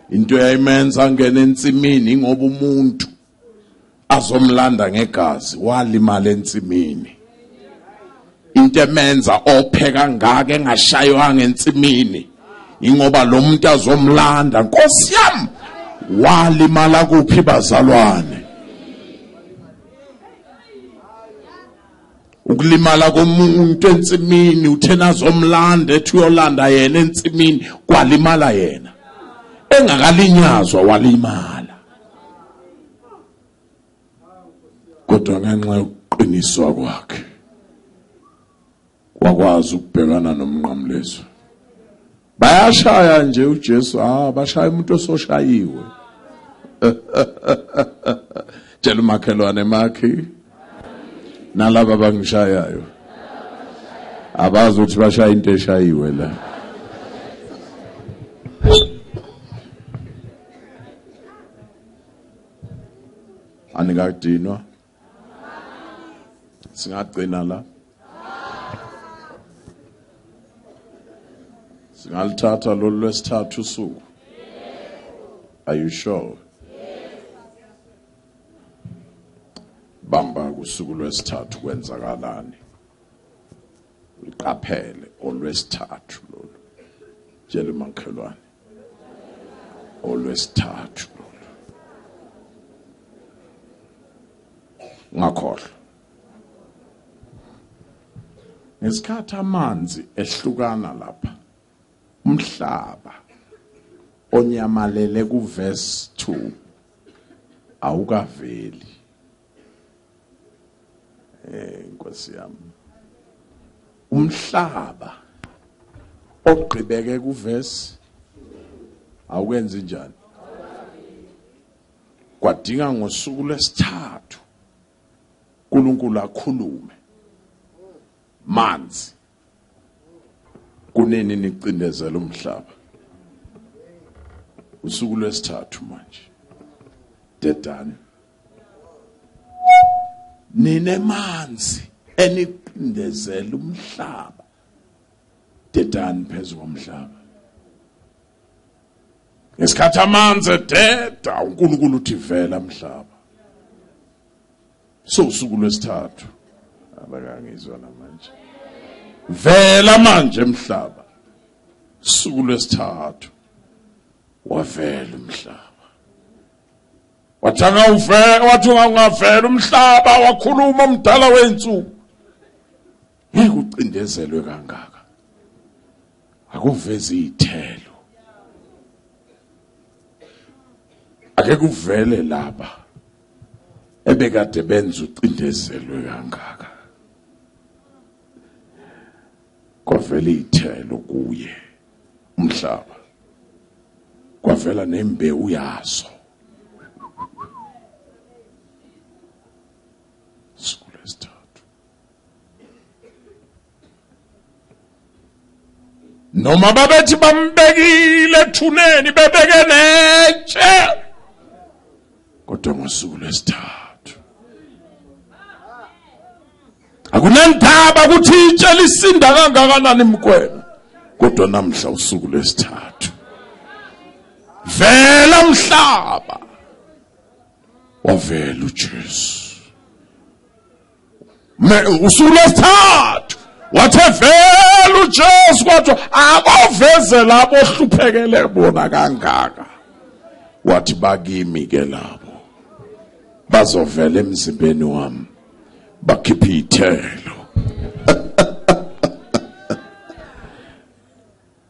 into yayimenza ngene entsimini ngoba umuntu azomlanda ngegazi walimala entsimini into emenza opheka ngake engashaywa entsimini ingoba lo muntu azomlanda Nkosi yami walimala kuphi bazalwane ukulimala komuntu entsimini uthena azomlanda ethi uyolanda yena entsimini kwalimala yena engakalinyazwa walimala kodwa ngenxa yokuqiniswa kwakhe wakwazi ukubhekana nomnqamlezo bayashaya nje uJesu bashaya umuntu ososhayiwe tshela umakhelwane makhe nalaba bangishayayo abazi ukuthi bashaya into eshayiwe la anikadinwa singagcina la singalithatha lo lwesithathu usuku. Are you sure? Bamba kusuku lwesithathu kwenzakalani. Uqaphele olwesithathu lolu. Tshela umakhelwane. Olwesithathu lolu. Ngakhohlwa. Ngesikhathi amanzi ehlukana lapha. Umhlaba onyamalele kuverse 2 awukaveli. Nkosi yami. Umhlaba ogqibeke kuverse awukwenzi njani? Kwadinga ngosuku lwesithathu uNkulunkulu akhulume. Manzi kunini nicindezela umhlaba usuku lwesithathu manje dedani nine manzi eniqindezela umhlaba dedani phezulu komhlaba ngesikhathi amanzi ededa uNkulunkulu uthi vela umhlaba so usuku lwesithathu abakangizwa namanje vela manje emhlaba usuku lwesithathu wavela umhlaba wathanga uvela wathi ungavela umhlaba wakhuluma umdala wensuku ngikucindezelwe kangaka akuvezi izithelo ake kuvele lapha ebekade benza ucindezelwe kangaka kwavela izithelo kuye umhlaba kwavela nembewu yaso sikulesithathu noma babethi bambekile ethuneni bebeke netshe kodwa ngosuku lwesithathu akunandaba ukuthi itshe lisinda kangakanani mkwena kodwa namhla usuku lwesithathu vela umhlaba wavela uJesu usuku lwesithathu wathe vela uJesu kodwa akuveze labo ohluphekele bona kangaka wathi bakimi ke labo bazovela emzimbeni wami bakhipha izithelo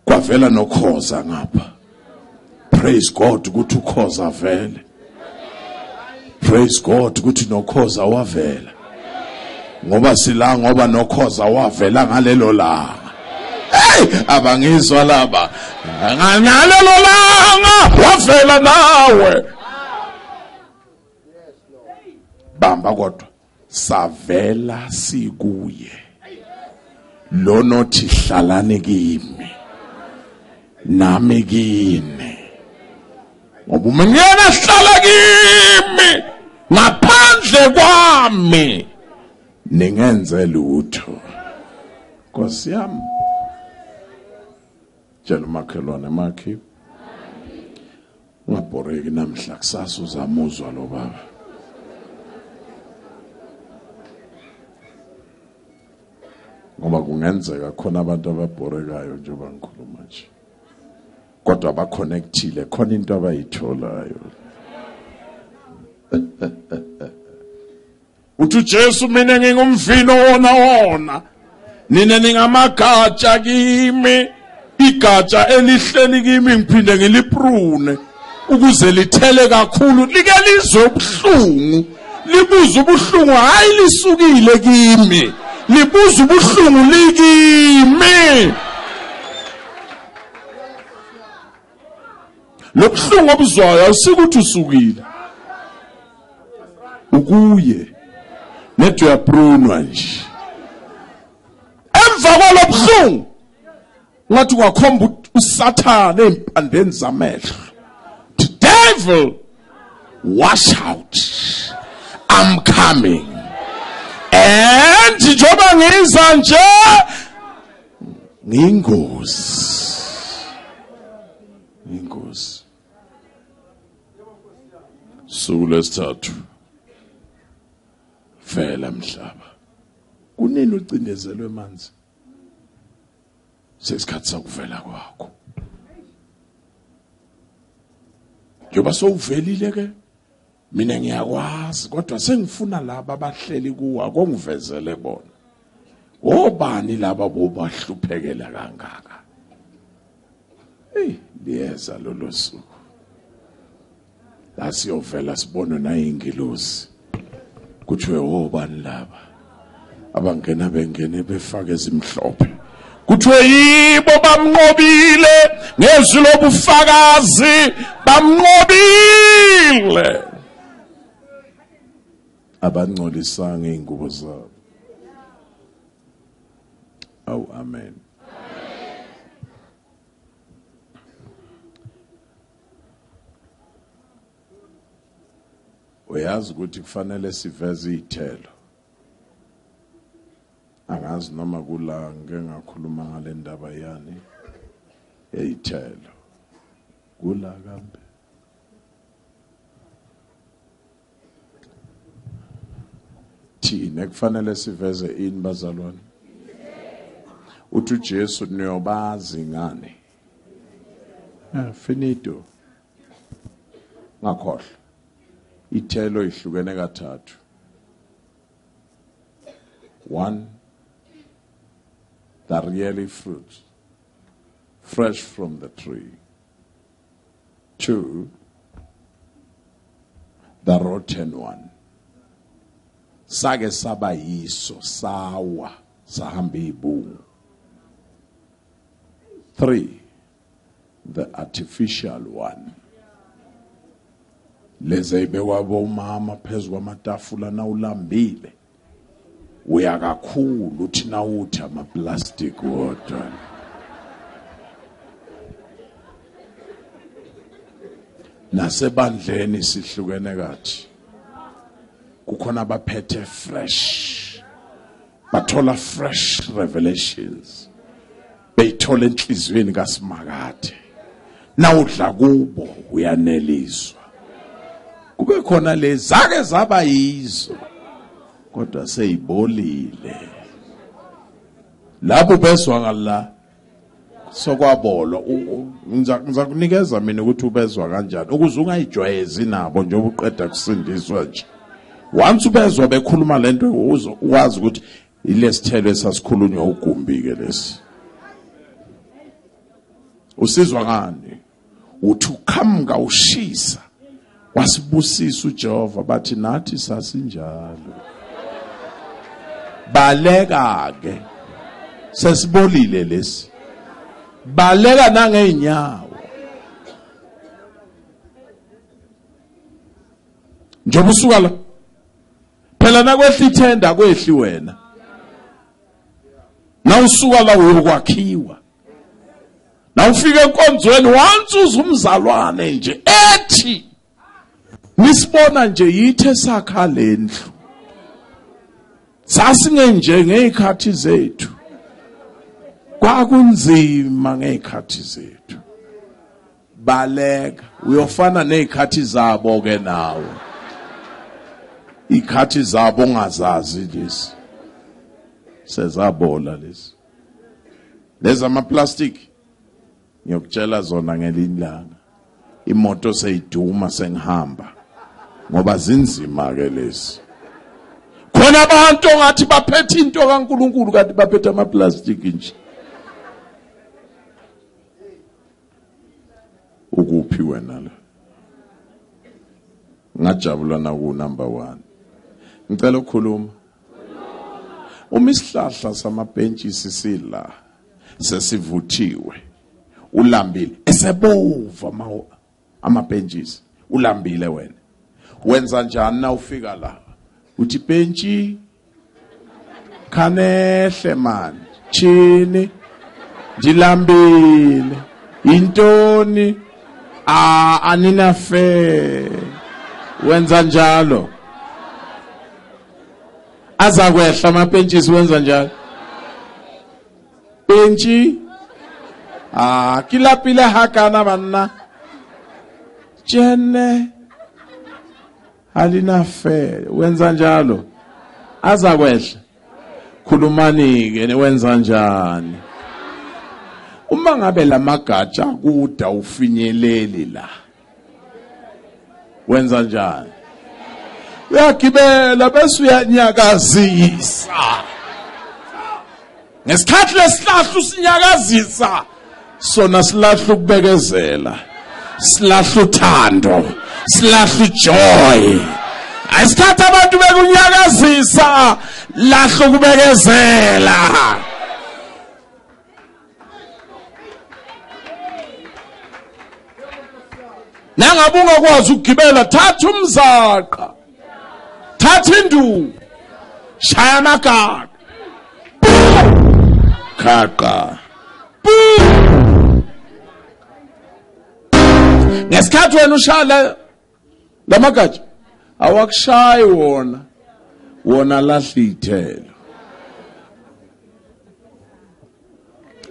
kwavela nokhoza ngapha praise God ukuthi ukhoza vele praise God ukuthi nokhoza wavela ngoba sila ngoba nokhoza wavela ngalelo langa hey abangizwa laba ngalelo langa wavela nawe bamba kodwa savela sikuye lo nothi hlalane kimi nami kini ngoba umnyana hlala kimi ngaphandle kwami ningenze lutho Nkosi yami tshela umakhelwane makhi ungabhoreki namhla kusasa uzamuzwa lo baba ngoba kungenzeka khona abantu ababhorekayo njengoba ngikhuluma nje kodwa abaconnectile khona into abayitholayo uthi Jesu mina ngingumvino wona nina ningamagatsha kimi igatsha elihleli kimi ngiphinde ngiliprune ukuze lithele kakhulu like lizwe ubuhlungu libuza ubuhlungu hayi lisukile kimi libuza ubuhlungu likimi lobuhlungu obuzwayo awusikuthi usukile ukuye nethu yaprunwa nje emva kwalobuhlungu ngathi ungakhomba usathane empandeni zamehlo the devil wash out I'm coming njoba ngiza nje ngiyingozi suku lesithathu vela mhlaba kunini ucindezelwe manzi sesikhathi sakuvela kwakho njoba sowuvelile ke mina ngiyakwazi kodwa sengifuna laba abahleli kuwa kongivezele bona obani laba bobahluphekela kangaka liyeza lolo suku la siyovela sibone nayingilosi kuthiwe obani laba abangena bengene befake ezimhlophe kuthiwe yibo bamnqobile ngezwi lobufakazi bamnqobile abangcolisanga ingubo zabo. Oh, amen. Uyazi ukuthi kufanele siveze izithelo. Angazi noma kula ngeke ngakhuluma ngale ndaba yani eyithelo. Kula kambe. Thina kufanele siveze ini bazalwane. Uthi Jesu niyobazi ngane. Finito. Ngakhohle. Ithelo ihlukene kathathu. 1, the really fruit, fresh from the tree. 2, the rotten one. Sake saba yiso sawa sahamba ibungu. 3, the artificial one. Leze ibekwa bomama phezu kwamatafula na ulambile. Uyakakhulu uthi na uthi ama plastic water. Nasebandleni sihlukene kathi. Kukhona abaphethe fresh. Bathola fresh revelations. Beyithola enhlizweni kaSimakade. Nawudla kubo uyaneliswa. Kube khona lezake zaba yizo kodwa seyibolile lapho bezwa ngala sokwabolwa ngizakunikeza mina ukuthi ubezwa kanjani ukuze ungayijwayezi nabo njengoba uqeda kusindiswa nje once ubezwa bekhuluma lento uwazi ukuthi ilesithelo esasikhulunywa ugumbi ke lesi usizwa ngani uthi ukhamka ushisa wasibusisa uJehova bathi nathi sasinjalo baleka ke sesibolile lesi baleka nangeenyawo njengoba usuka la phela nakwehla ithenda kwehli wena na usuka la uyokwakhiwa na ufike enkonzweni once uzumzalwane nje ethi nisibona nje yithe sakha lendlu sasingenje ngezikhathi zethu kwakunzima ngezikhathi zethu baleka uyofana nezikhathi zabo ke nawe ikhathi zabo ngazazi lezi sezabola lezi ama plastic ngiyokutshela zona ngelilanga imoto seyiduma sengihamba ngoba zinzima ke lezi khona abantu ngathi baphethe into kaNkuluNkulu kanti baphethe ama plastic nje ukuphi wena la ngajabula na ku number 1 ngicela ukukhuluma isihlahla samabhentshisi sila sesivuthiwe ulambile esebova amabhentshisi ulambile wena wenza njani na ufika la uthi bhentshi khanehle man chini ndilambile intoni anina fe wenza njalo azakwehla amapentshisi wenza njalo pentshi kila pile hakana banna jene halina fe wenza njalo azakwehla khulumani ke wenza njani uma ngabe lamagatsha kuda ufinyeleli la wenza njani uyagibela bese uyanyakazisa ngesikhathi lesilahlu sinyakazisa sona silahlu ukubekezela silahlu uthando silahlu joy ayisikhathi abantu bekunyakazisa lahlu ukubekezela nangabe ungakwazi ukugibela thatha umzaqa thatha induku shaya amagaqa khaqa ngesikhathi wena ushala lamagatsha awakushayi wona lahla ithelo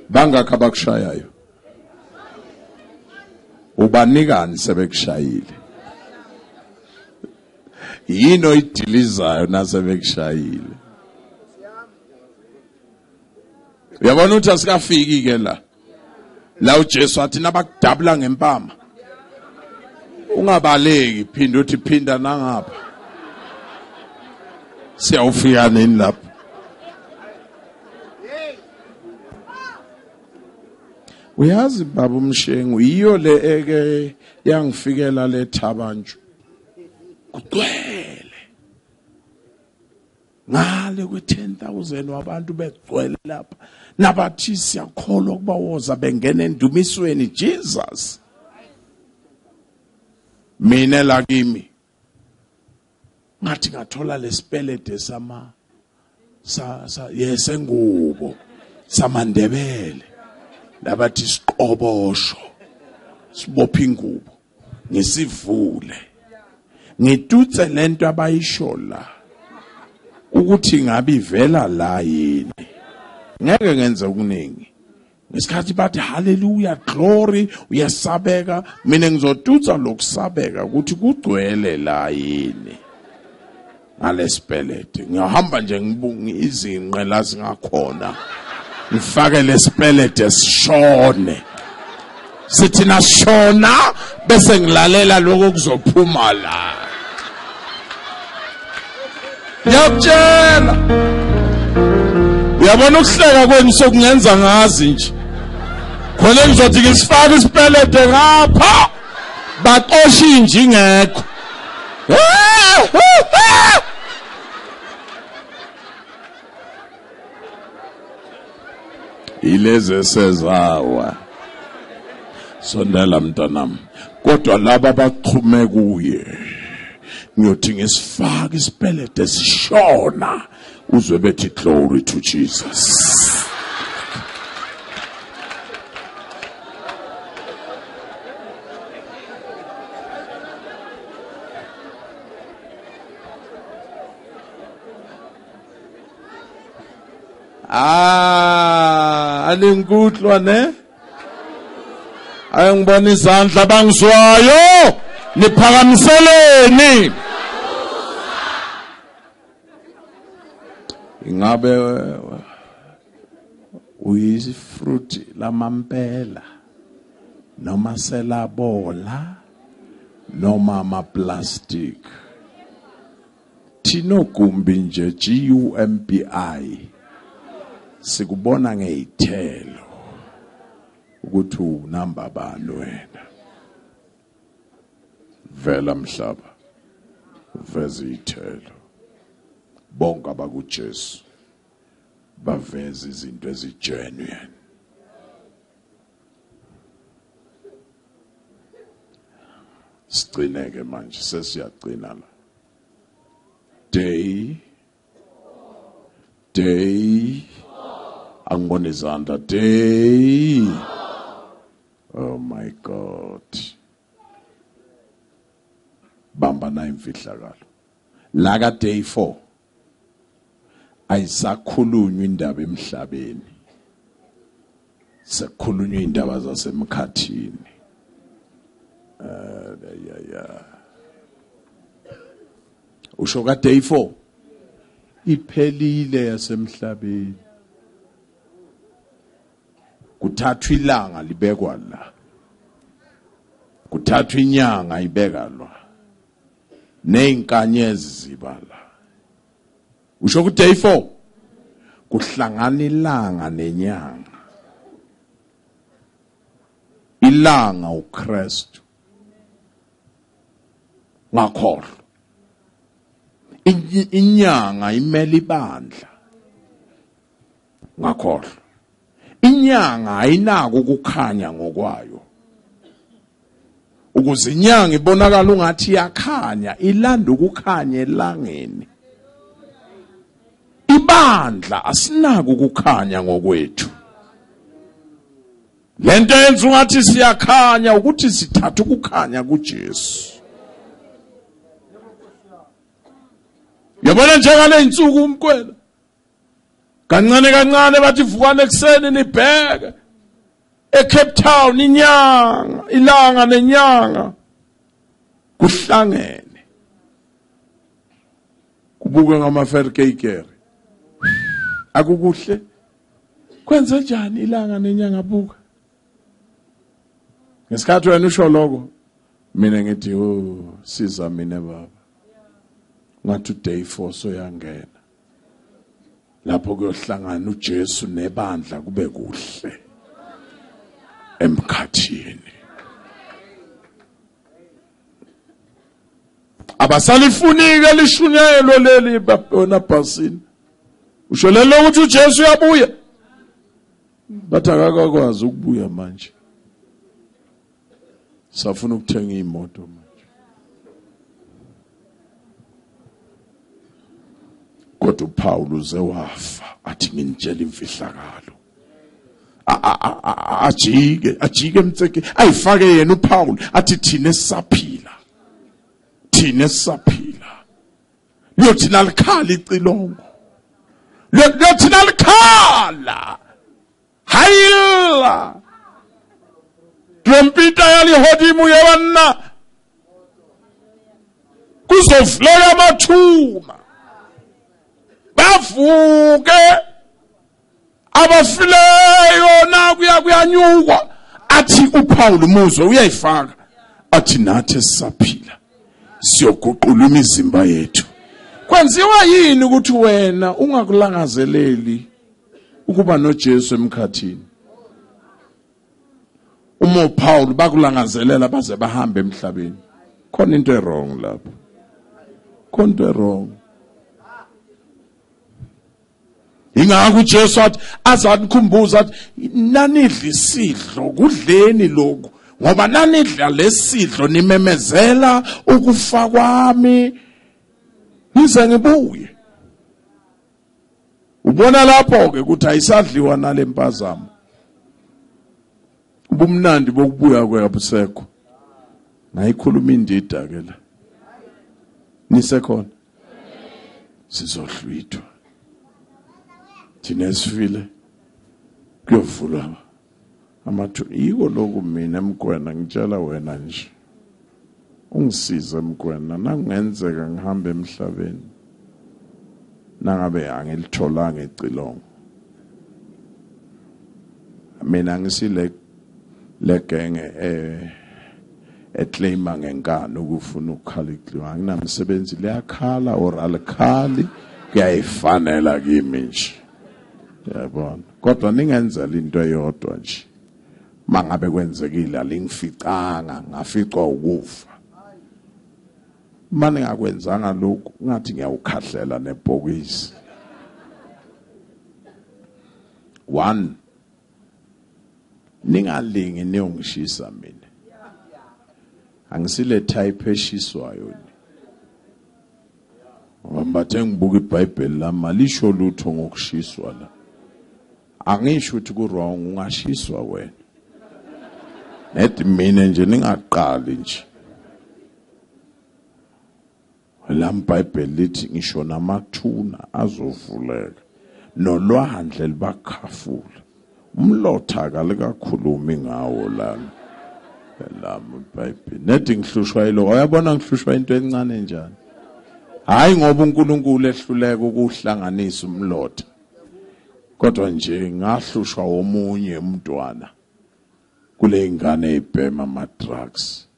bangakho abakushayayo ubanikani sebekushayile yini oyidilizayo nasebekushayile uyabona ukuthi asikafiki ke la uJesu athi nabakudabula ngempama ungabaleki phinda uthi phinda nangapha siyawufika nini lapho uyazi baba umshengu iyo le eke yangifikela le thabanju kugcwele ngale kwe10,000 wabantu begcwele lapha nabathi siyakholwa kuba woza bengena endumisweni Jesus mina la kimi ngathi ngathola lesipelede yesengubo samandebele labathi siqobosho sibopha ingubo ngesivule ngitutse lento abayisho la ukuthi ngabe ivela la yini ngeke ngenze okuningi ngesikhathi bathi hallelujah glory uyasabeka mina ngizotutsa lokusabeka ukuthi kugcwele la yini ngalesipelede ngihamba nje ngibunga izinqe la singakhona ngifake lesipelede sishone sithi nashona bese ngilalela lokho kuzophuma la ngiyakutshela uyabona ukuhleka kwenu sokungenza ngazi nje khona ngizothi ngisifake isipelede ngapha baqosha inji ngekho ileze sezawa sondela mntanami kodwa laba abaqhume kuye ngiyothi ngisifaka isipelede sishona uzwe bethi glory to Jesus alingutlwa ne ayengibona izandla bangizwayo niphakamiseleni ingabe uyisifruit lamampela noma selabola noma amaplastic thino kumbi nje GUMBI sikubona ngeyithelo ukuthi unamba bani wena vela mhlaba veza ithelo bonke abakuJesu baveza izinto ezigenuine sigcineke manje sesiyagcina la day angibona izandla day oh my God bamba na imfihlakalo la ka day 4 ayisakhulunywa indaba emhlabeni, sekukhulunywa indaba zasemkhathini. Usho ka day 4 iphelile yasemhlabeni, kuthathwa ilanga libekwa la, kuthathwa inyanga ibeka la, nezinkanyezi zibala. Usho ku day 4 kuhlangana ilanga nenyanga. Ilanga uKristu ngakhohlwa, inyanga imele ibandla ngakhohlwa. Inyanga ayinako ukukhanya ngokwayo, ukuze inyanga ibonakala ungathi iyakhanya, ilanda ukukhanya elangeni. Ibandla asinako ukukhanya ngokwethu. Lento yenza ungathi siyakhanya ukuthi sithatha ukukhanya kuJesu. Yabona njengale insuku umkwela, kancane kancane bathi vukane ekseni nibheke eCape Town, inyanga, ilanga nenyanga kuhlangene, kubuke ngamaferkekere. Akukuhle? Kwenze njani ilanga nenyanga buka? Ngesikhathi wena usho lokho, mina ngithi siza mina baba, ngathi day 4 soyangena lapho kuyohlangana uJesu nebandla kube kuhle emkhathini. Abasalifunike lishunyayelo leli babona bhasini. Usho lelo ukuthi uJesu uyabuya, bathi akakwazi ukubuya manje, safuna ukuthenga imoto manje. Kodwa uPaul uze wafa, athi nginitshela imfihlakalo. Ajike emtseke ayifake yena uPaul, athi thina sisaphila, liyothina likhala icilongo, liyothina likhala hayila trompita yalihodimu yabanna kuzovuleka amathuna, bavuke abafileyo na kuyanyukwa. Athi uPaul umuzwe uyayifaka, athi nathi sisaphila siyoguqula imizimba yethu. Kwenziwa yini ukuthi wena ungakulangazeleli ukuba noJesu emkhathini? Uma uPaul bakulangazelela baze bahambe emhlabeni, khona into wrong lapho, khona into wrong. Ingakho uJesu athi azanikhumbuza athi nanidla isidlo, kudleni lokhu, ngoba nanidla lesidlo nimemezela ukufa kwami ngize ngibuye. Ubona lapho ke ukuthi ayisadliwa nale mpazamo. Ubumnandi bokubuya kweyabusekho. Ngayikhuluma indida ke la. Nisekhona sizohlwithwa. Thina sifile kuyovulwa amathu. Yiko lokhu mina emgwena ngitshela wena nje, ungisize emgwena nangenzeka ngihambe emhlabeni nangabe angilitholanga icilongo. Mina ngisile legenge eclaima ngenkani ukufuna ukukhala icilongo. Anginamsebenzi leyakhala or alikhali, kuyayifanela kimi nje. Yabona, kodwa ningenzela into eyodwa nje, mangabe kwenzekile alingificanga ngaficwa ukufa. Manje ngakwenzanga lokho ngathi ngiyawukhahlela nebhokisi. 1, ningalingi niyongishisa mina. Angisile type eshiswayo ni. Ngibathe ngibuka iBhayibheli lami lisho lutho ngokushiswa la. Angisho ukuthi ku wrong ungashiswa wena. Nethi mina nje ningaqali nje. LaMbhayibheli lithi ngisho namathuna azovuleka nolwandle libakhafula. Umlotha kalikakhulumi ngawo lana. LaMbhayibheli nethi ngihlushwa yilo. Uyabona ngihlushwa into encane njani? Hayi ngoba uNkulunkulu ehluleka ukuhlanganisa umlotha. Kodwa nje ngahlushwa omunye umntwana kule ingane ebhema ama drugs.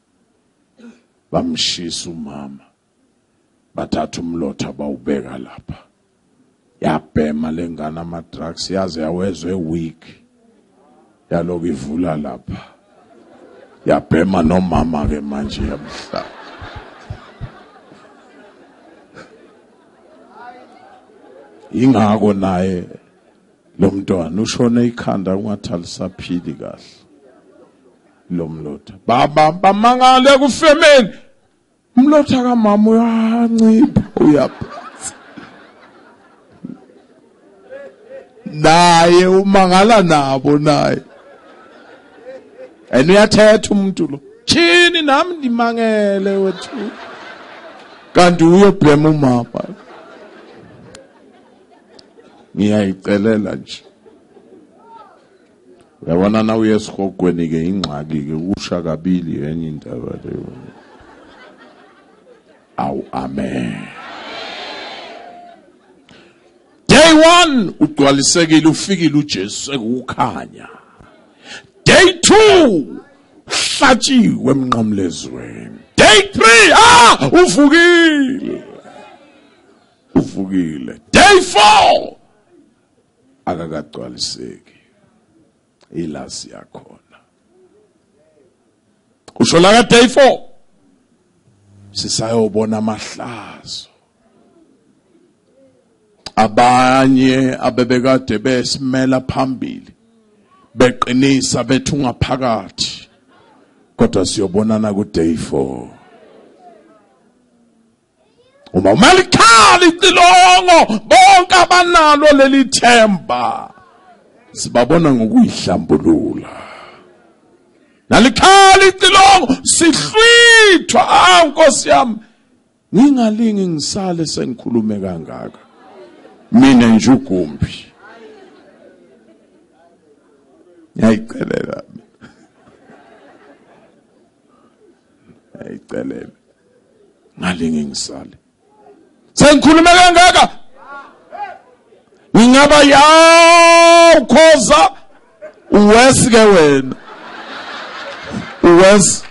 Bamshisa umama. Bathatha umlotha bawubeka lapha. Yabhema lengane ama drugs yaze yawezwe week. Yaloku ivula lapha. Yabhema nomama ke manje yamhlaba. Ingako naye lo mntwana ushone ikhanda kungathi alisaphili kahle. Lo mlotha baba mangale kufemeni umlotha kamama uyancipha uyaphansi naye umangala nabo naye uyathetha umuntu lo chini nami ndimangele wethu kanti uyobhema umama. Ngiyayicelela nje uyabona na uyesihogweni ke ingxaki ke usha kabili enye indaba leyo. Awu amen. Day 1 ugcwalisekile ufikile uJesu sekukhanya. Day 2 hlatshiwe emnqamlezweni. Day 3 uvukile. Day 4 akakagcwaliseki. Ilasi yakhona. Usho la day 4 sisayobona amahlazo. Abanye abebekade besimela phambili beqinisa bethunga phakathi. Kodwa siyobonana ku day 4. Uma umalikhala icilongo bonke abanalo leli themba sibabona ngokuyihlambulula. Nalikhala icilongo sihlwithwa Nkosi yami ngingalingi ngisale sengikhulume kangaka. Mina nje ugumbi. Yayicelela. Yayicelela. Ngalingi ngisale. Sengikhulume kangaka. Ngingaba yaw khoza uwesike wena. Uwes.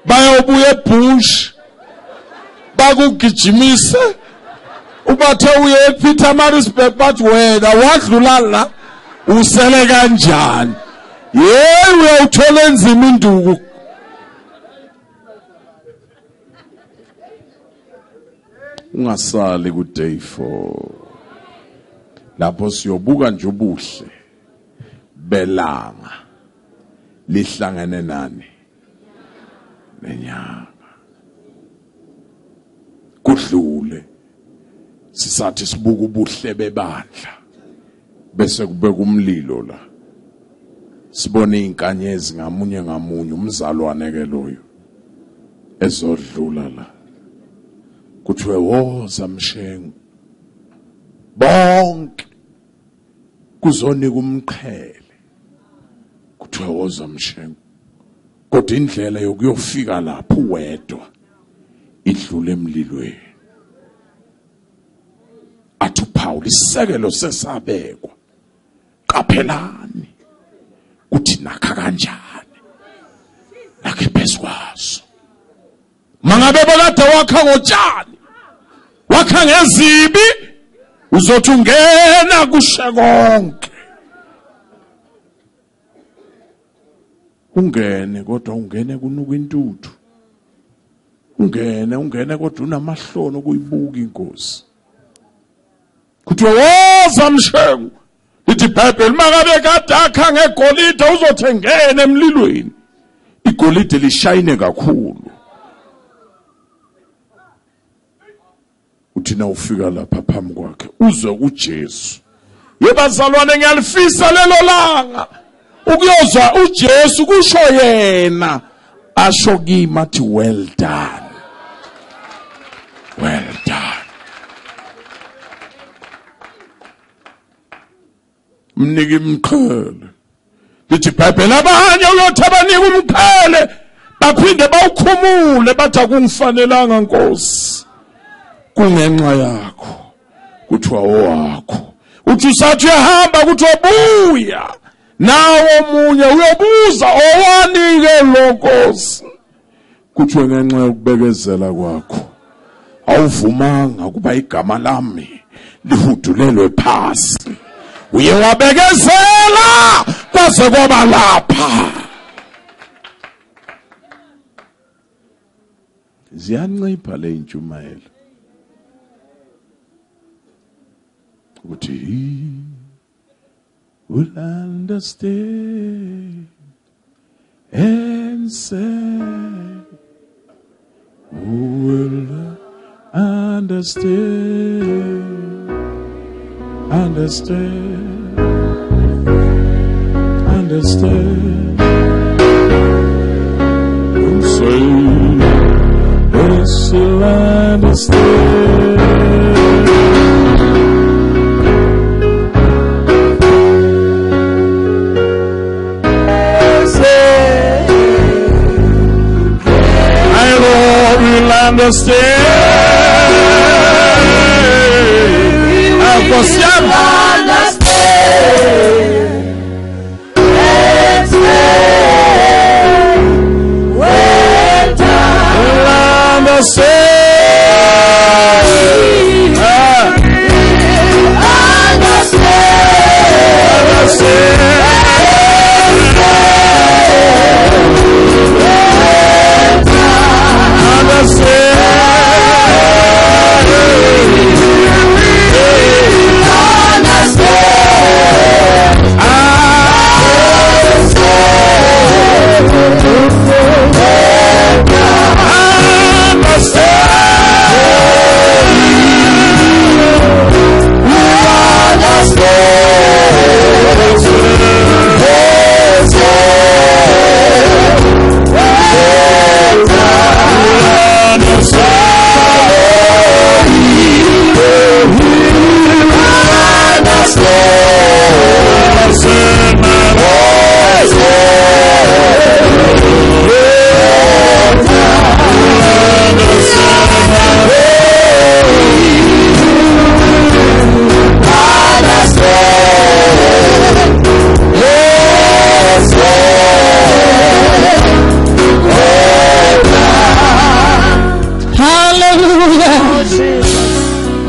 Bayobuye ebush. Bakugijimise. Ubathe uye ePietermaritzburg bathi wena wadlula la usele kanjani? Yey uyawuthola enzima induku. Ungasali ku day 4. Lapho siyobuka nje ubuhle belanga lihlangene nani nenyanga. Kudlule sisathi sibuka ubuhle bebandla bese kubeka umlilo la. Sibone inkanyezi ngamunye ngamunye umzalwane ke loyo ezodlula la. Kuthiwe woza mshengu bonke kuzonika umqhele. Kuthiwe woza mshengu kodwa indlela yokuyofika lapho wedwa idlule emlilweni. Athi uPaul isekelo sesabekwa qaphelani kuthi nakha kanjani nakhe phezukwaso. Mangabe bakade wakha ngotshani wakha ngezibi uzothi ungena kushe konke. Ungene kodwa ungene kunuka intuthu. Ungene kodwa unamahloni kuyibuka inkosi. Kuthiwa woza mshengu. Lithi iBhayibheli mangabe kade akha ngegolide uzothi ngene emlilweni. Igolide lishayine kakhulu. Uthina ufika lapha phambi kwakhe uzwe uJesu. Yebazalwane ngiyalifisa lelo langa ukuyozwa uJesu kusho yena asho kimi athi well done. Well done. Mniki umqhele. Lithi iBhayibheli abanye uyothabanika umqhele baphinde bawukhumule bathi akungifanelanga Nkosi. Kungenxa yakho. Kuthiwa owakho. Uthi usathi uyahamba kuthiwa buya. Nawo omunye uyobuza owanike lo Nkosi. Kuthiwe ngenxa yokubekezela kwakho awuvumanga ukuba igama lami lihudulelwe phasi. Uye wabekezela kwaze kwaba lapha. Ziyancipha le intshumayelo ukuthi he will understand and say, who will understand, understand, understand, and say, yes, you'll understand. Understand.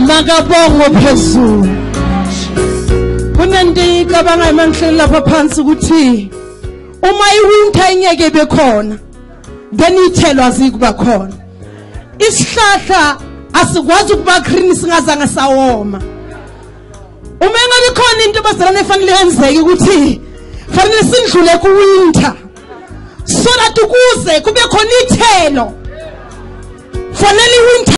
Makabongo phezulu. Kunandi cabanga emanhleni lapha phansi ukuthi uma iwinter inyeke bekhona then ithelo azikuba khona. Isihlahla asikwazi ukuba green singazange sawoma. Uma engabe khona into bazalane efanele yenzeke ukuthi fanele sindlule ku winter. So that ukuze kube khona ithelo. Fanele iwinter